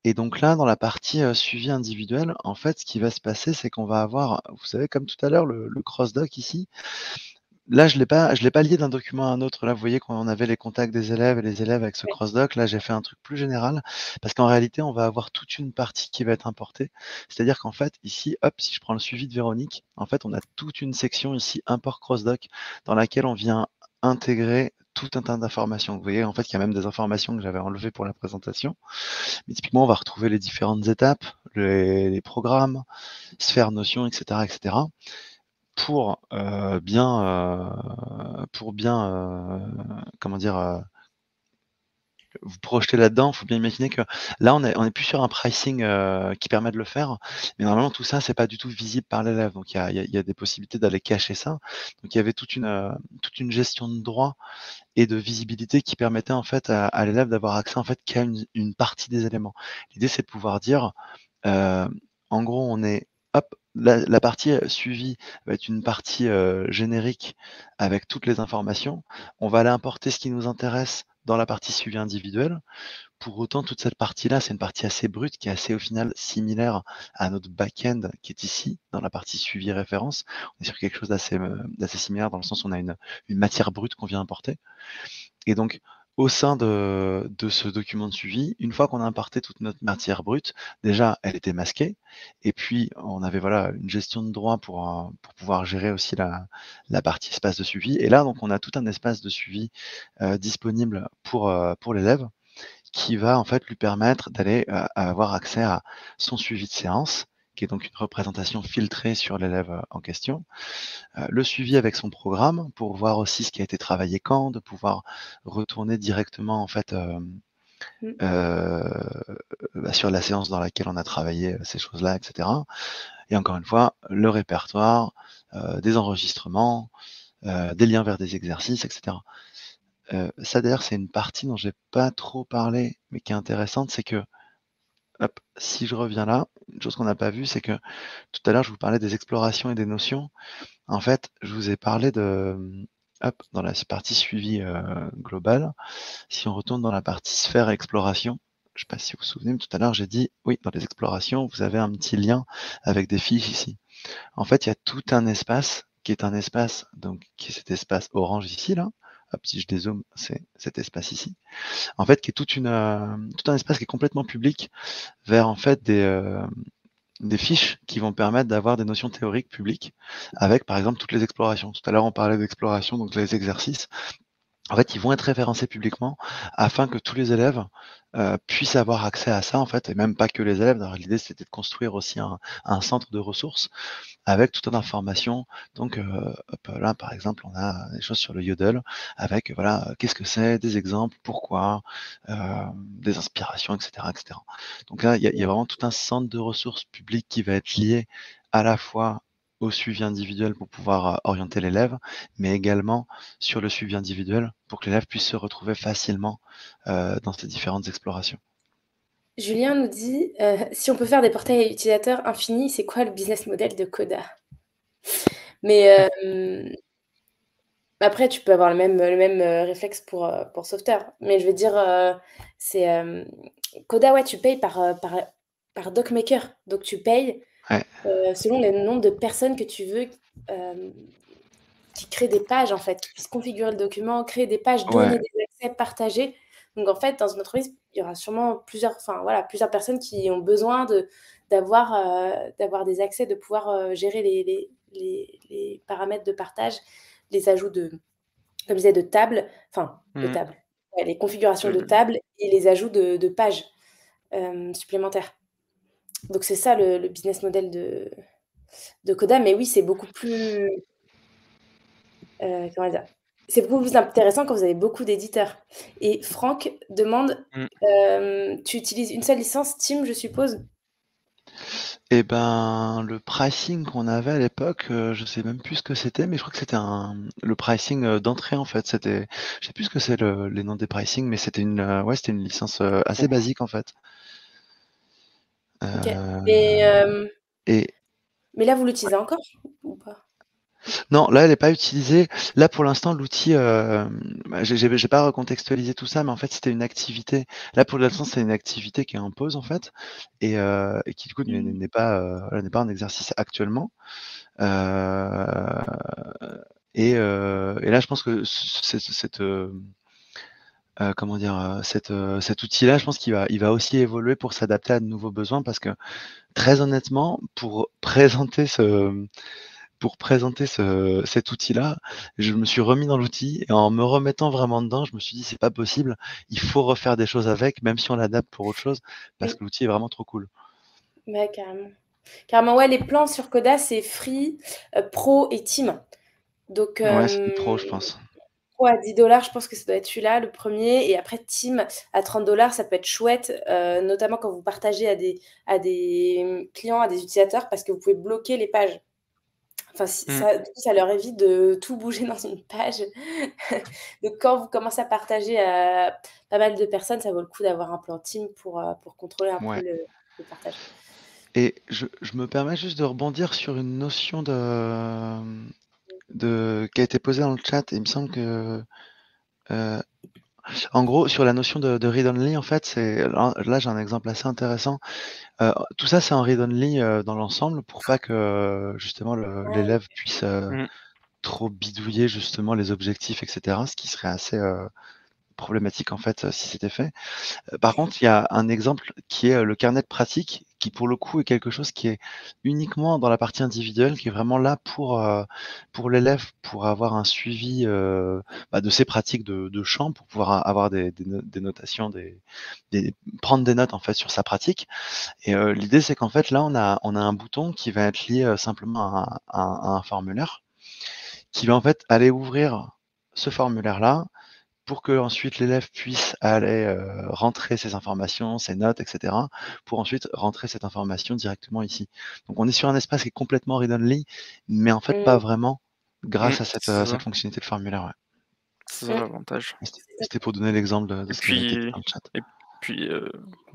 Et donc là, dans la partie suivi individuel, en fait, ce qui va se passer, c'est qu'on va avoir, vous savez, comme tout à l'heure, le cross-doc ici. Là, je l'ai pas lié d'un document à un autre. Là, vous voyez qu'on avait les contacts des élèves et les élèves avec ce Ouais. cross-doc. Là, j'ai fait un truc plus général parce qu'en réalité, on va avoir toute une partie qui va être importée. C'est-à-dire qu'en fait, ici, hop, si je prends le suivi de Véronique, en fait, on a toute une section ici, import cross-doc, dans laquelle on vient intégrer tout un tas d'informations. Vous voyez, en fait, il y a même des informations que j'avais enlevées pour la présentation. Mais typiquement, on va retrouver les différentes étapes, les programmes, sphères, notions, etc., etc. Pour bien, comment dire, vous projeter là-dedans, il faut bien imaginer que là, on est plus sur un pricing qui permet de le faire, mais normalement, tout ça, c'est pas du tout visible par l'élève. Donc, il y a des possibilités d'aller cacher ça. Donc, il y avait toute une gestion de droit et de visibilité qui permettait en fait à l'élève d'avoir accès en fait qu'à une partie des éléments. L'idée, c'est de pouvoir dire, en gros, on est hop, la partie suivie va être une partie générique avec toutes les informations. On va aller importer ce qui nous intéresse dans la partie suivi individuelle. Pour autant, toute cette partie-là, c'est une partie assez brute qui est assez au final similaire à notre back-end qui est ici dans la partie suivi référence. On est sur quelque chose d'assez similaire dans le sens où on a une matière brute qu'on vient importer. Et donc, au sein de ce document de suivi, une fois qu'on a importé toute notre matière brute, déjà, elle était masquée. Et puis, on avait voilà une gestion de droit pour pouvoir gérer aussi la partie espace de suivi. Et là, donc, on a tout un espace de suivi disponible pour l'élève qui va en fait lui permettre d'aller avoir accès à son suivi de séance, qui est donc une représentation filtrée sur l'élève en question, le suivi avec son programme pour voir aussi ce qui a été travaillé quand, de pouvoir retourner directement en fait sur la séance dans laquelle on a travaillé ces choses-là, etc. Et encore une fois, le répertoire, des enregistrements, des liens vers des exercices, etc. Ça d'ailleurs, c'est une partie dont j'ai pas trop parlé, mais qui est intéressante, c'est que, hop, si je reviens là, une chose qu'on n'a pas vue, c'est que tout à l'heure, je vous parlais des explorations et des notions. En fait, je vous ai parlé hop, dans la partie suivi global. Si on retourne dans la partie sphère exploration, je ne sais pas si vous vous souvenez, mais tout à l'heure, j'ai dit, oui, dans les explorations, vous avez un petit lien avec des fiches ici. En fait, il y a tout un espace qui est un espace, donc qui est cet espace orange ici, là. Hop, si je dézoome, c'est cet espace ici. En fait, qui est tout un espace qui est complètement public vers en fait des fiches qui vont permettre d'avoir des notions théoriques publiques avec, par exemple, toutes les explorations. Tout à l'heure, on parlait d'exploration, donc les exercices. En fait, ils vont être référencés publiquement afin que tous les élèves puissent avoir accès à ça, en fait, et même pas que les élèves. D'ailleurs, l'idée, c'était de construire aussi un centre de ressources avec tout un d'informations. Donc, hop, là, par exemple, on a des choses sur le Yodel avec, voilà, qu'est-ce que c'est, des exemples, pourquoi, des inspirations, etc., etc. Donc là, il y a vraiment tout un centre de ressources publiques qui va être lié à la fois au suivi individuel pour pouvoir orienter l'élève, mais également sur le suivi individuel pour que l'élève puisse se retrouver facilement dans ces différentes explorations. Julien nous dit si on peut faire des portails utilisateurs infinis, c'est quoi le business model de Coda? Mais après, tu peux avoir le même réflexe pour Software. Mais je veux dire, c'est Coda, ouais, tu payes par DocMaker. Donc tu payes Ouais, selon le nombre de personnes que tu veux qui créent des pages, en fait, qui puissent configurer le document, créer des pages, ouais, donner des accès, partager. Donc en fait, dans une entreprise, il y aura sûrement plusieurs personnes qui ont besoin d'avoir des accès, de pouvoir gérer les paramètres de partage, les ajouts comme je disais, de Mmh. table, ouais, les configurations de De table et les ajouts de pages supplémentaires. Donc c'est ça le business model de Coda, mais oui, c'est beaucoup plus, comment dire? C'est beaucoup plus intéressant quand vous avez beaucoup d'éditeurs. Et Franck demande, mmh. tu utilises une seule licence Steam, je suppose? et ben le pricing qu'on avait à l'époque, je sais même plus ce que c'était, mais je crois que c'était le pricing d'entrée en fait. Je sais plus ce que c'est les noms des pricing, mais c'était une licence assez basique en fait. OK. Mais, Euh, et mais là, vous l'utilisez encore ou pas? non, là, elle est pas utilisée. Là, pour l'instant, l'outil, bah, j'ai pas recontextualisé tout ça, mais en fait, c'était une activité. Là, pour l'instant, c'est une activité qui est en pause, en fait, et qui, du coup, Mmh. voilà, n'est pas un exercice actuellement. Heu et là, je pense que comment dire? Cet outil-là, je pense qu'il va aussi évoluer pour s'adapter à de nouveaux besoins parce que, très honnêtement, cet outil-là, je me suis remis dans l'outil et en me remettant vraiment dedans, je me suis dit: «C'est pas possible, il faut refaire des choses avec, même si on l'adapte pour autre chose, parce Oui, que l'outil est vraiment trop cool». ouais, carrément. Carrément, ouais, les plans sur Coda, c'est Free, Pro et Team. Donc, Ouais, c'est du pro, je pense. Pro à 10 $, je pense que ça doit être celui-là, le premier. Et après Team à 30 $, ça peut être chouette, notamment quand vous partagez à des clients, à des utilisateurs, parce que vous pouvez bloquer les pages. Enfin, Mmh. du coup, ça leur évite de tout bouger dans une page. Donc quand vous commencez à partager à pas mal de personnes, ça vaut le coup d'avoir un plan Team pour contrôler un peu Ouais, le partage. et je me permets juste de rebondir sur une notion qui a été posée dans le chat, et il me semble que, heu, en gros, sur la notion de read only, en fait, là, j'ai un exemple assez intéressant. Tout ça, c'est en read only, dans l'ensemble pour pas que, justement, Ah l'élève puisse, Mmh. trop bidouiller justement les objectifs, et cetera, ce qui serait assez, problématique en fait, si c'était fait. Par contre, il y a un exemple qui est, le carnet de pratique, qui pour le coup est quelque chose qui est uniquement dans la partie individuelle, qui est vraiment là pour l'élève, pour avoir un suivi, bah, de ses pratiques de chant, pour pouvoir avoir des notations, des prendre des notes en fait sur sa pratique. Et l'idée c'est qu'en fait là on a un bouton qui va être lié, simplement à un formulaire, qui va en fait aller ouvrir ce formulaire-là pour que ensuite l'élève puisse aller, rentrer ses informations, ses notes, et cetera, pour ensuite rentrer cette information directement ici. Donc on est sur un espace qui est complètement read-only, mais en fait pas mmh, vraiment Mmh. grâce à C'est ça. cette fonctionnalité de formulaire, ouais. C'est ça mmh, l'avantage. c'est C'était pour donner l'exemple de Et ce qui avait été dit puis dans le chat. et puis,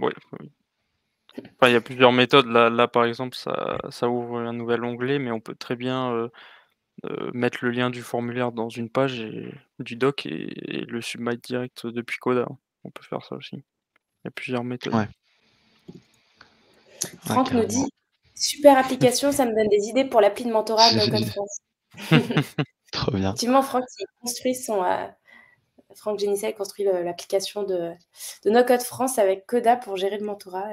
ouais, oui. Enfin, il y a plusieurs méthodes. Là, par exemple, ça ouvre un nouvel onglet, mais on peut très bien, mettre le lien du formulaire dans une page du doc et le submit direct depuis Coda. On peut faire ça aussi. Il y a plusieurs méthodes. Ouais, ouais, Franck nous carrément. dit: «Super application, ça me donne des idées pour l'appli de mentorat No Code France». Trop bien. Effectivement, Franck Génisset construit l'application de No Code France avec Coda pour gérer le mentorat.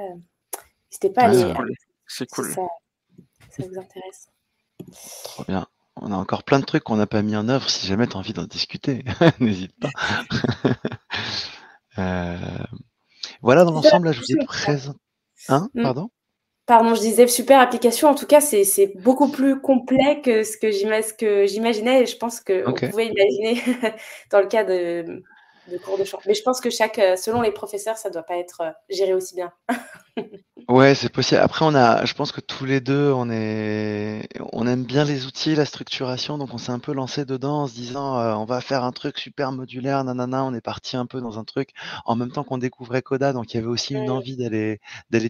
N'hésitez pas à Ouais, C'est aller cool, c'est si cool. ça vous intéresse. trop bien. On a encore plein de trucs qu'on n'a pas mis en œuvre. Si jamais tu as envie d'en discuter, n'hésite pas. Euh, Voilà, dans Super l'ensemble, là, je vous ai application. présenté. Hein, Mmh. pardon? Pardon, je disais super application. En tout cas, c'est beaucoup plus complet que ce que j'imaginais et je pense qu'on Ok. pouvait imaginer dans le cas de cours de chant. Mais je pense que selon les professeurs, ça doit pas être, géré aussi bien. Ouais, c'est possible. Après, je pense que tous les deux, on aime bien les outils, la structuration, donc on s'est un peu lancé dedans en se disant, on va faire un truc super modulaire, nanana. On est parti un peu dans un truc en même temps qu'on découvrait Coda, donc il y avait aussi une Mmh. envie d'aller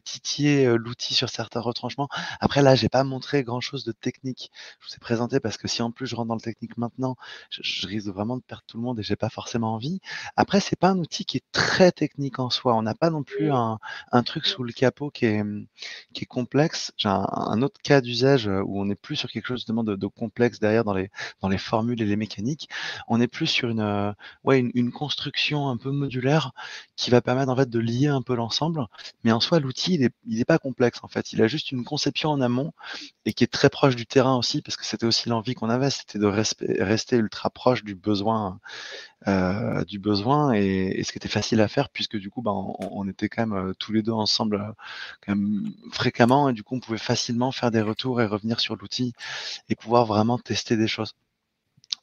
titiller l'outil sur certains retranchements. Après, là, j'ai pas montré grand-chose de technique. Je vous ai présenté parce que si en plus je rentre dans le technique maintenant, je risque vraiment de perdre tout le monde et j'ai pas forcément envie. Après, c'est pas un outil qui est très technique en soi. On n'a pas non plus un truc sous le capot qui est complexe. J'ai un autre cas d'usage où on n'est plus sur quelque chose justement de complexe derrière dans les formules et les mécaniques. On est plus sur une construction un peu modulaire qui va permettre en fait de lier un peu l'ensemble. Mais en soi, l'outil, il est pas complexe en fait. Il a juste une conception en amont et qui est très proche du terrain aussi, parce que c'était aussi l'envie qu'on avait, c'était de rester ultra proche du besoin et ce qui était facile à faire puisque du coup, bah, on était quand même tous les deux ensemble quand même fréquemment et du coup, on pouvait facilement faire des retours et revenir sur l'outil et pouvoir vraiment tester des choses.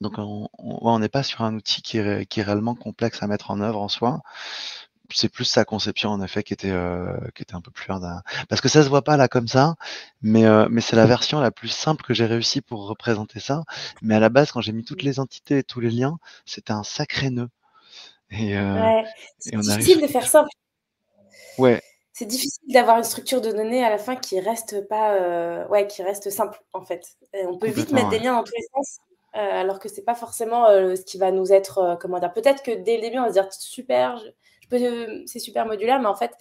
Donc, on n'est pas sur un outil qui est réellement complexe à mettre en œuvre en soi. C'est plus sa conception en effet qui était un peu plus hard parce que ça se voit pas là comme ça, mais c'est la version la plus simple que j'ai réussi pour représenter ça. Mais à la base, quand j'ai mis toutes les entités et tous les liens, c'était un sacré nœud et, euh, Ouais, et c'est on arrive difficile sur de quelque faire chose. simple. Ouais, C'est difficile d'avoir une structure de données à la fin qui reste pas, ouais, qui reste simple, en fait. Et on peut vite mettre complètement. des Ouais. liens dans tous les sens, alors que c'est pas forcément, ce qui va nous être, comment dire? Peut-être que dès le début, on va se dire: «Super, je peux, c'est super modulaire», mais en fait,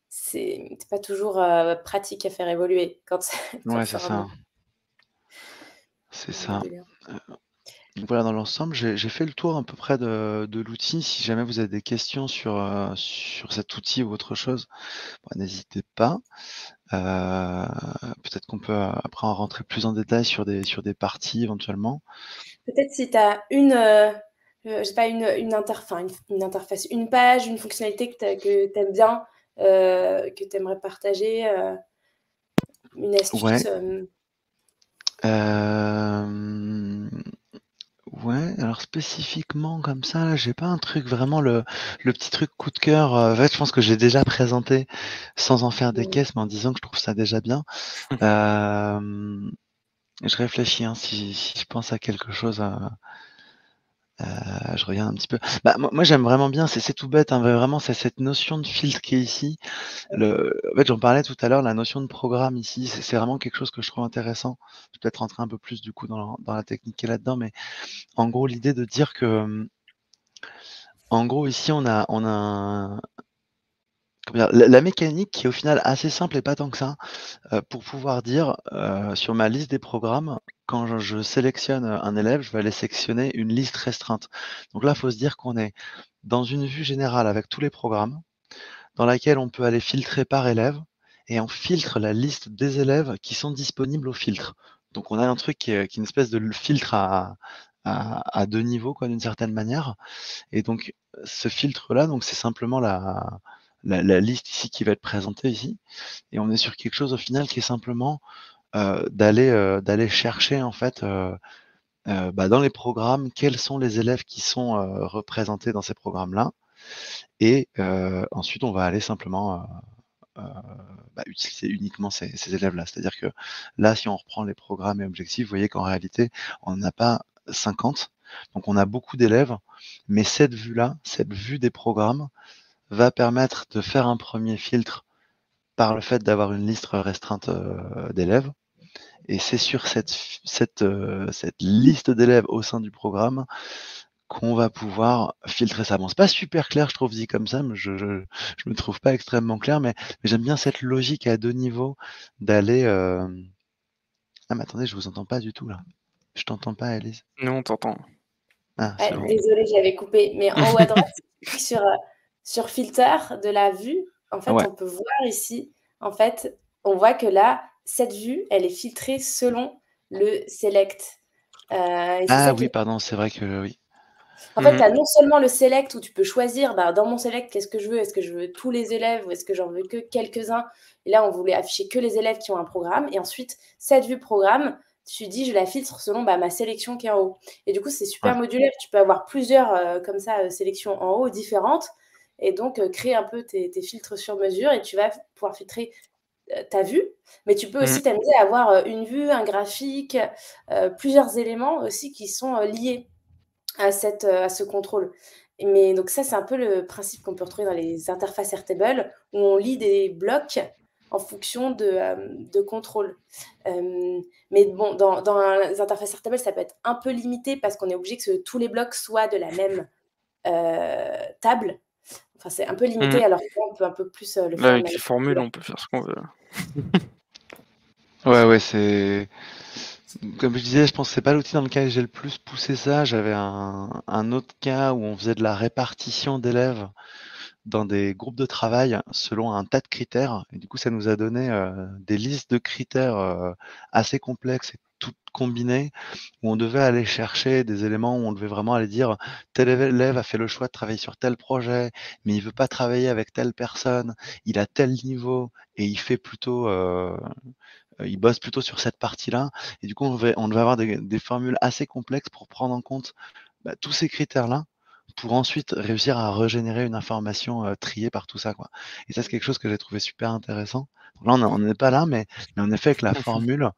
c'est pas toujours, pratique à faire évoluer quand quand Ouais, c'est c'est un ça. C'est ça. modulaire. Donc voilà, dans l'ensemble, j'ai fait le tour à peu près de l'outil. Si jamais vous avez des questions sur cet outil ou autre chose, bah, n'hésitez pas. Euh, Peut-être qu'on peut après en rentrer plus en détail sur des parties éventuellement. Peut-être si tu as je sais pas, une interface, une page, une fonctionnalité que tu aimes bien, que tu aimerais partager, une astuce, Ouais. Euh, ouais, alors spécifiquement comme ça, là, j'ai pas un truc vraiment le petit truc coup de cœur. En fait, je pense que j'ai déjà présenté sans en faire des caisses, mais en disant que je trouve ça déjà bien. Euh, je réfléchis hein, si je pense à quelque chose. Je regarde un petit peu. Bah, moi j'aime vraiment bien, c'est tout bête, hein, vraiment, c'est cette notion de filtre qui est ici. En fait, j'en parlais tout à l'heure, la notion de programme ici, c'est vraiment quelque chose que je trouve intéressant. Je vais peut-être rentrer un peu plus du coup dans la technique qui est là-dedans, mais en gros, l'idée de dire que, en gros, ici, on a comment dire, la mécanique qui est au final assez simple et pas tant que ça, pour pouvoir dire sur ma liste des programmes, quand je sélectionne un élève, je vais aller sélectionner une liste restreinte. Donc là, il faut se dire qu'on est dans une vue générale avec tous les programmes, dans laquelle on peut aller filtrer par élève, et on filtre la liste des élèves qui sont disponibles au filtre. Donc on a un truc qui est une espèce de filtre à deux niveaux, quoi, d'une certaine manière. Et donc ce filtre-là, donc c'est simplement la liste ici qui va être présentée ici. Et on est sur quelque chose au final qui est simplement d'aller chercher en fait bah, dans les programmes quels sont les élèves qui sont représentés dans ces programmes-là. Et ensuite, on va aller simplement bah, utiliser uniquement ces élèves-là. C'est-à-dire que là, si on reprend les programmes et objectifs, vous voyez qu'en réalité, on n'a pas 50. Donc, on a beaucoup d'élèves, mais cette vue-là, cette vue des programmes, va permettre de faire un premier filtre par le fait d'avoir une liste restreinte d'élèves. Et c'est sur cette liste d'élèves au sein du programme qu'on va pouvoir filtrer ça. Bon, c'est pas super clair, je trouve, dit comme ça, mais je me trouve pas extrêmement clair, mais j'aime bien cette logique à deux niveaux d'aller. Ah, mais attendez, je vous entends pas du tout là. Je t'entends pas, Elise. Nous, on t'entend. Ah, c'est bon. Désolée, j'avais coupé. Mais en haut à droite, si tu cliques sur filter de la vue, en fait, Ouais. on peut voir ici, en fait, on voit que là, cette vue, elle est filtrée selon le select. Et c'est Ah ça qui oui, est... pardon, c'est vrai que oui. En fait, tu as non seulement le select où tu peux choisir, bah, dans mon select, qu'est-ce que je veux? Est-ce que je veux tous les élèves ou est-ce que j'en veux que quelques-uns? Et là, on voulait afficher que les élèves qui ont un programme. Et ensuite, cette vue programme, tu dis, je la filtre selon ma sélection qui est en haut. Et du coup, c'est super Ouais. modulaire. Tu peux avoir plusieurs comme ça sélections en haut différentes et donc créer un peu tes filtres sur mesure et tu vas pouvoir filtrer ta vue. Mais tu peux aussi t'amuser à avoir une vue, un graphique, plusieurs éléments aussi qui sont liés à ce contrôle. Mais donc ça, c'est un peu le principe qu'on peut retrouver dans les interfaces Airtable, où on lit des blocs en fonction de contrôle. Mais bon, dans les interfaces Airtable, ça peut être un peu limité parce qu'on est obligé que tous les blocs soient de la même table. Enfin, c'est un peu limité, alors qu'on peut un peu plus le Là, faire de avec les manière formules, modulaire. on peut faire ce qu'on veut. Ouais, c'est. Comme je disais, je pense que c'est pas l'outil dans lequel j'ai le plus poussé ça. J'avais un autre cas où on faisait de la répartition d'élèves dans des groupes de travail selon un tas de critères. Et du coup, ça nous a donné des listes de critères assez complexes et toutes combinées, où on devait aller chercher des éléments, où on devait vraiment aller dire tel élève a fait le choix de travailler sur tel projet, mais il veut pas travailler avec telle personne, il a tel niveau et il fait plutôt il bosse plutôt sur cette partie-là. Et du coup, on devait avoir des formules assez complexes pour prendre en compte tous ces critères-là, pour ensuite réussir à régénérer une information triée par tout ça, quoi. Et ça, c'est quelque chose que j'ai trouvé super intéressant. Donc là, on n'est pas là, mais en effet, avec la formule,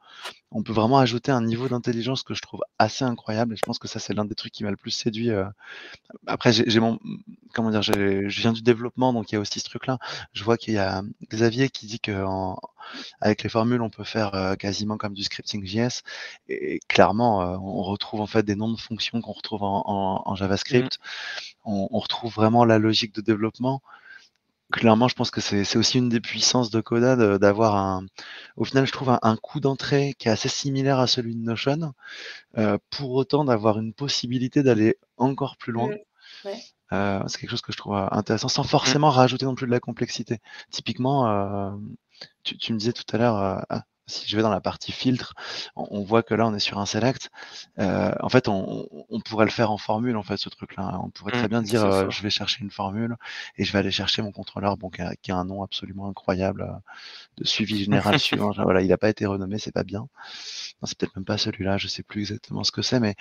on peut vraiment ajouter un niveau d'intelligence que je trouve assez incroyable. Et je pense que ça, c'est l'un des trucs qui m'a le plus séduit. Après, j'ai mon, comment dire, je viens du développement, donc il y a aussi ce truc-là. Je vois qu'il y a Xavier qui dit que avec les formules, on peut faire quasiment comme du scripting JS. Et clairement, on retrouve en fait des noms de fonctions qu'on retrouve en JavaScript. On retrouve vraiment la logique de développement. Clairement, je pense que c'est aussi une des puissances de Coda d'avoir au final, je trouve un coût d'entrée qui est assez similaire à celui de Notion, pour autant d'avoir une possibilité d'aller encore plus loin. Ouais. C'est quelque chose que je trouve intéressant, sans forcément rajouter non plus de la complexité. Typiquement, tu me disais tout à l'heure, si je vais dans la partie filtre, on voit que là, on est sur un select. En fait, on pourrait le faire en formule, en fait, ce truc-là. On pourrait très bien dire, C'est ça. je vais chercher une formule et je vais aller chercher mon contrôleur, bon, qui a un nom absolument incroyable, de suivi général suivant. Voilà, il n'a pas été renommé, c'est pas bien. Non, c'est peut-être même pas celui-là, je sais plus exactement ce que c'est, mais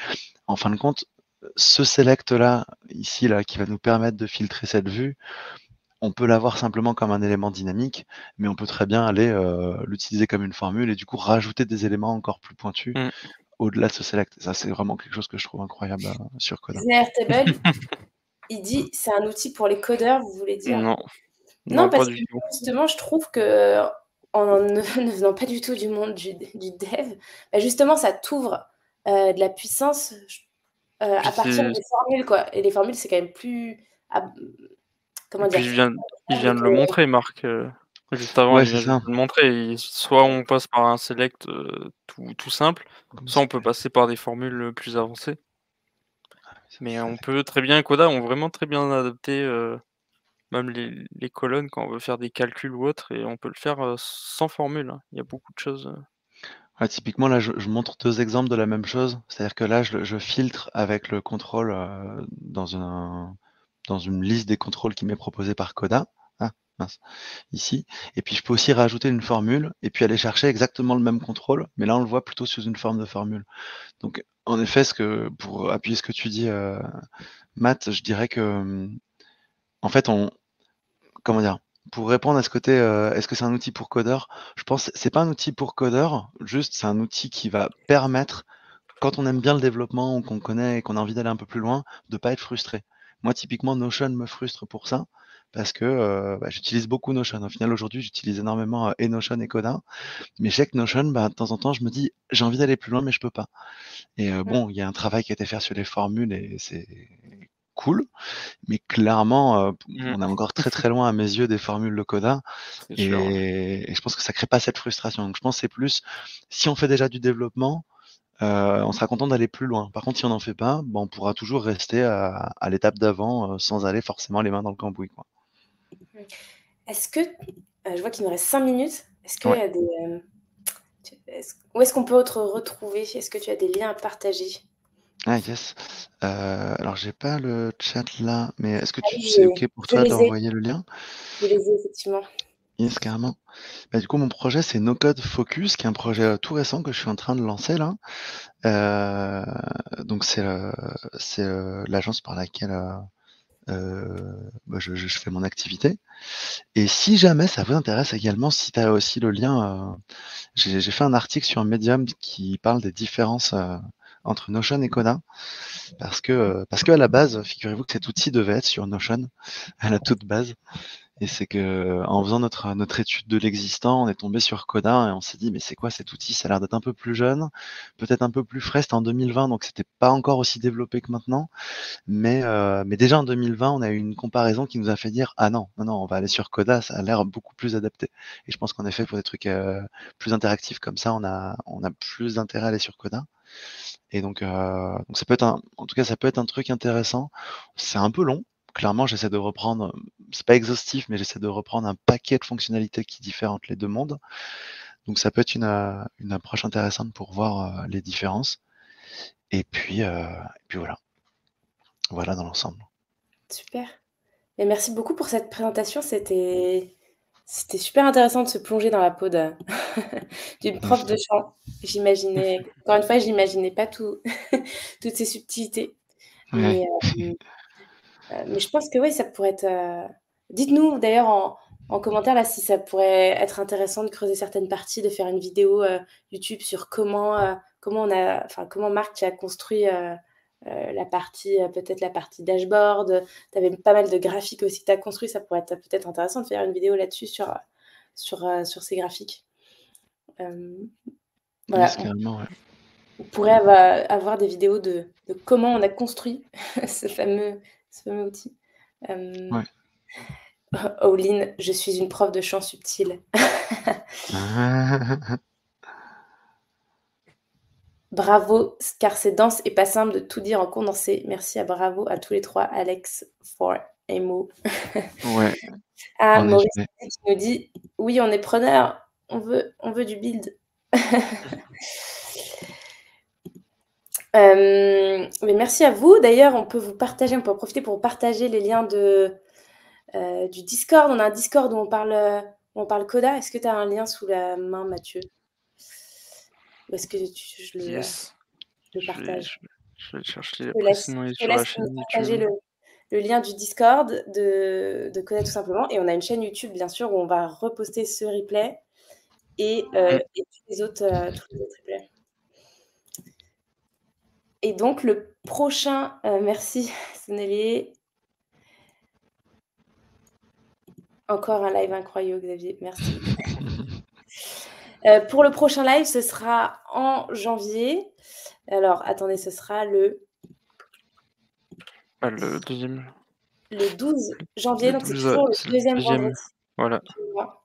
en fin de compte, ce select-là, ici, là, qui va nous permettre de filtrer cette vue, on peut l'avoir simplement comme un élément dynamique, mais on peut très bien aller l'utiliser comme une formule et du coup rajouter des éléments encore plus pointus au-delà de ce select. Ça, c'est vraiment quelque chose que je trouve incroyable sur Coda. Airtable, il dit c'est un outil pour les codeurs, vous voulez dire? Non, Non, pas parce du que tout. justement, je trouve que en ne venant pas du tout du monde du dev, justement, ça t'ouvre de la puissance Puis à partir des formules, quoi. Et les formules, c'est quand même plus, comment dire? il vient de le montrer, Marc, juste avant, Ouais, il c'est vient juste ça. de le montrer. Soit on passe par un select tout simple, soit on peut passer par des formules plus avancées. Mais on peut très bien, Coda ont vraiment très bien adapté même les colonnes quand on veut faire des calculs ou autre, et on peut le faire sans formule, hein. Il y a beaucoup de choses. Ouais, typiquement, là, je montre deux exemples de la même chose. C'est-à-dire que là, je filtre avec le contrôle dans une liste des contrôles qui m'est proposée par Coda. Ah, mince, ici. Et puis, je peux aussi rajouter une formule et puis aller chercher exactement le même contrôle, mais là, on le voit plutôt sous une forme de formule. Donc, en effet, pour appuyer ce que tu dis, Matt, je dirais que, en fait, comment dire? Pour répondre à ce côté, est-ce que c'est un outil pour codeur? Je pense que c'est pas un outil pour codeur, juste c'est un outil qui va permettre, quand on aime bien le développement ou qu'on connaît et qu'on a envie d'aller un peu plus loin, de pas être frustré. Moi, typiquement, Notion me frustre pour ça, parce que j'utilise beaucoup Notion. Au final, aujourd'hui, j'utilise énormément et Notion et Coda, mais je sais que Notion, de temps en temps, je me dis, j'ai envie d'aller plus loin, mais je peux pas. Et bon, il y a un travail qui a été fait sur les formules et c'est cool, mais clairement, on est encore très très loin à mes yeux des formules de Coda C'est sûr, ouais. et je pense que ça crée pas cette frustration. Donc je pense que c'est plus si on fait déjà du développement, on sera content d'aller plus loin. Par contre, si on n'en fait pas, on pourra toujours rester à l'étape d'avant, sans aller forcément les mains dans le cambouis, quoi. Est-ce que je vois qu'il nous reste 5 minutes. Est-ce qu'il Ouais. y a des, où est-ce qu'on peut te retrouver? Est-ce que tu as des liens à partager? Ah yes. Alors j'ai pas le chat là, mais est-ce que Ah oui, c'est OK pour je toi les ai, d'envoyer le lien? je les ai effectivement. Yes, carrément. Du coup, mon projet, c'est No Code Focus, qui est un projet, tout récent que je suis en train de lancer là. Donc c'est l'agence par laquelle, je fais mon activité. Et si jamais ça vous intéresse également, si tu as aussi le lien, j'ai fait un article sur Medium qui parle des différences, entre Notion et Coda. Parce qu'à la base, figurez-vous que cet outil devait être sur Notion, à la toute base. Et c'est que en faisant notre étude de l'existant, on est tombé sur Coda et on s'est dit: «Mais c'est quoi cet outil? Ça a l'air d'être un peu plus jeune, peut-être un peu plus frais». C'était en 2020, donc c'était pas encore aussi développé que maintenant. Mais déjà en 2020, on a eu une comparaison qui nous a fait dire: «Ah non, non, non, on va aller sur Coda, ça a l'air beaucoup plus adapté». Et je pense qu'en effet, pour des trucs, plus interactifs comme ça, on a plus d'intérêt à aller sur Coda. Et donc ça peut être en tout cas, ça peut être un truc intéressant. C'est un peu long. Clairement, j'essaie de reprendre, c'est pas exhaustif, mais j'essaie de reprendre un paquet de fonctionnalités qui diffèrent entre les 2 mondes. Donc ça peut être une approche intéressante pour voir, les différences. Et puis voilà. Voilà dans l'ensemble. Super. Et merci beaucoup pour cette présentation. C'était super intéressant de se plonger dans la peau de d'une prof de chant. Encore une fois, j'imaginais pas tout toutes ces subtilités. Ouais. Mais, mais je pense que oui, ça pourrait être, dites-nous d'ailleurs en commentaire là si ça pourrait être intéressant de creuser certaines parties, de faire une vidéo, YouTube sur comment Marc tu as construit, la partie, peut-être la partie dashboard. Tu avais pas mal de graphiques aussi que tu as construit, ça pourrait être peut-être intéressant de faire une vidéo là-dessus sur ces graphiques. Voilà, Yes, carrément, ouais. on pourrait avoir des vidéos de comment on a construit ce fameux outil. Ouais. Olin, je suis une prof de chant subtil. Bravo, car c'est dense et pas simple de tout dire en condensé. Merci bravo à tous les 3, Alex, for Emo. Ouais, Ah, en Maurice effet. qui nous dit: «Oui, on est preneur, on veut du build». Mais merci à vous. D'ailleurs, on peut en profiter pour vous partager les liens du Discord. On a un Discord où on parle Coda. Est-ce que tu as un lien sous la main, Mathieu? Ou est-ce que Yes. je le Je vais partage? je vais je vais le chercher. Je te Après laisse sinon il est je te sur la laisse nous chaîne partager YouTube. le lien du Discord de Coda tout simplement, et on a une chaîne YouTube bien sûr où on va reposter ce replay Mmh. et tous les autres replays. Et donc le prochain, merci Sonelier. Encore un live incroyable Xavier, merci. Pour le prochain live, ce sera en janvier. Alors attendez, ce sera le Le deuxième, le 12 janvier, donc c'est 12, ouais, toujours le c'est le deuxième deuxième. vendredi Voilà. du mois.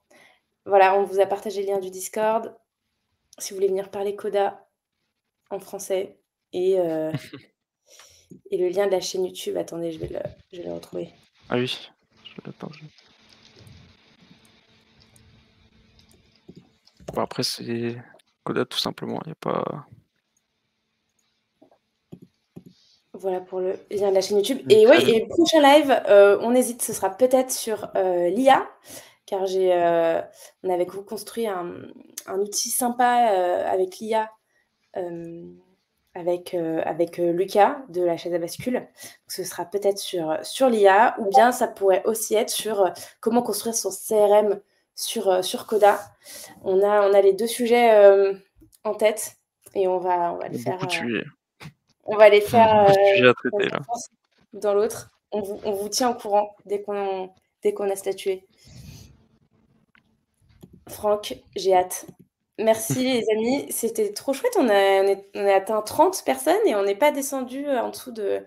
Voilà, on vous a partagé le lien du Discord, si vous voulez venir parler coda en français, et le lien de la chaîne YouTube. Attendez, je vais le retrouver. Ah oui, attends, bon après c'est Coda tout simplement, il y a pas Voilà pour le lien de la chaîne YouTube. Et oui, nickel. et le prochain live, on hésite, ce sera peut-être sur, l'IA, car on avait co-construit un outil sympa, avec l'IA, hem, avec Lucas de la chaise à bascule. Donc ce sera peut-être sur l'IA, ou bien ça pourrait aussi être sur, comment construire son CRM sur Coda. On a les 2 sujets, en tête, et on va les faire, Beaucoup de sujets, on va les faire, beaucoup de sujets à dans traiter un là. sens ou dans l'autre. On vous tient au courant dès qu'on a statué. Franck, j'ai hâte. Merci les amis, c'était trop chouette. On a atteint 30 personnes et on n'est pas descendu, en dessous de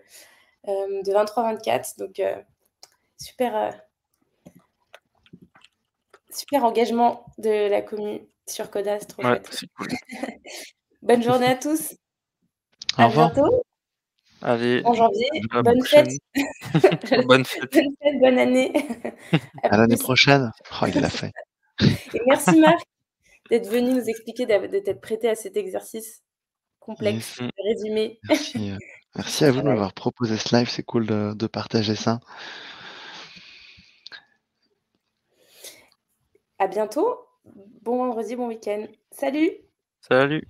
23-24, donc super, super engagement de la commu sur Coda, c'est trop Ouais, chouette. c'est cool. Bonne journée à tous. Au À revoir. bientôt Allez, en janvier. à la Bonne fête. prochaine. Bonne fête. Bonne fête, bonne année. À À l'année plus prochaine. Oh, il l'a fait. et merci Marc d'être venu nous expliquer, de t'être prêté à cet exercice complexe Yes. Mmh. de résumé. Merci, merci Du à vous de travail. m'avoir proposé ce live. C'est cool de partager ça. À bientôt. Bon vendredi, bon week-end. Salut! Salut.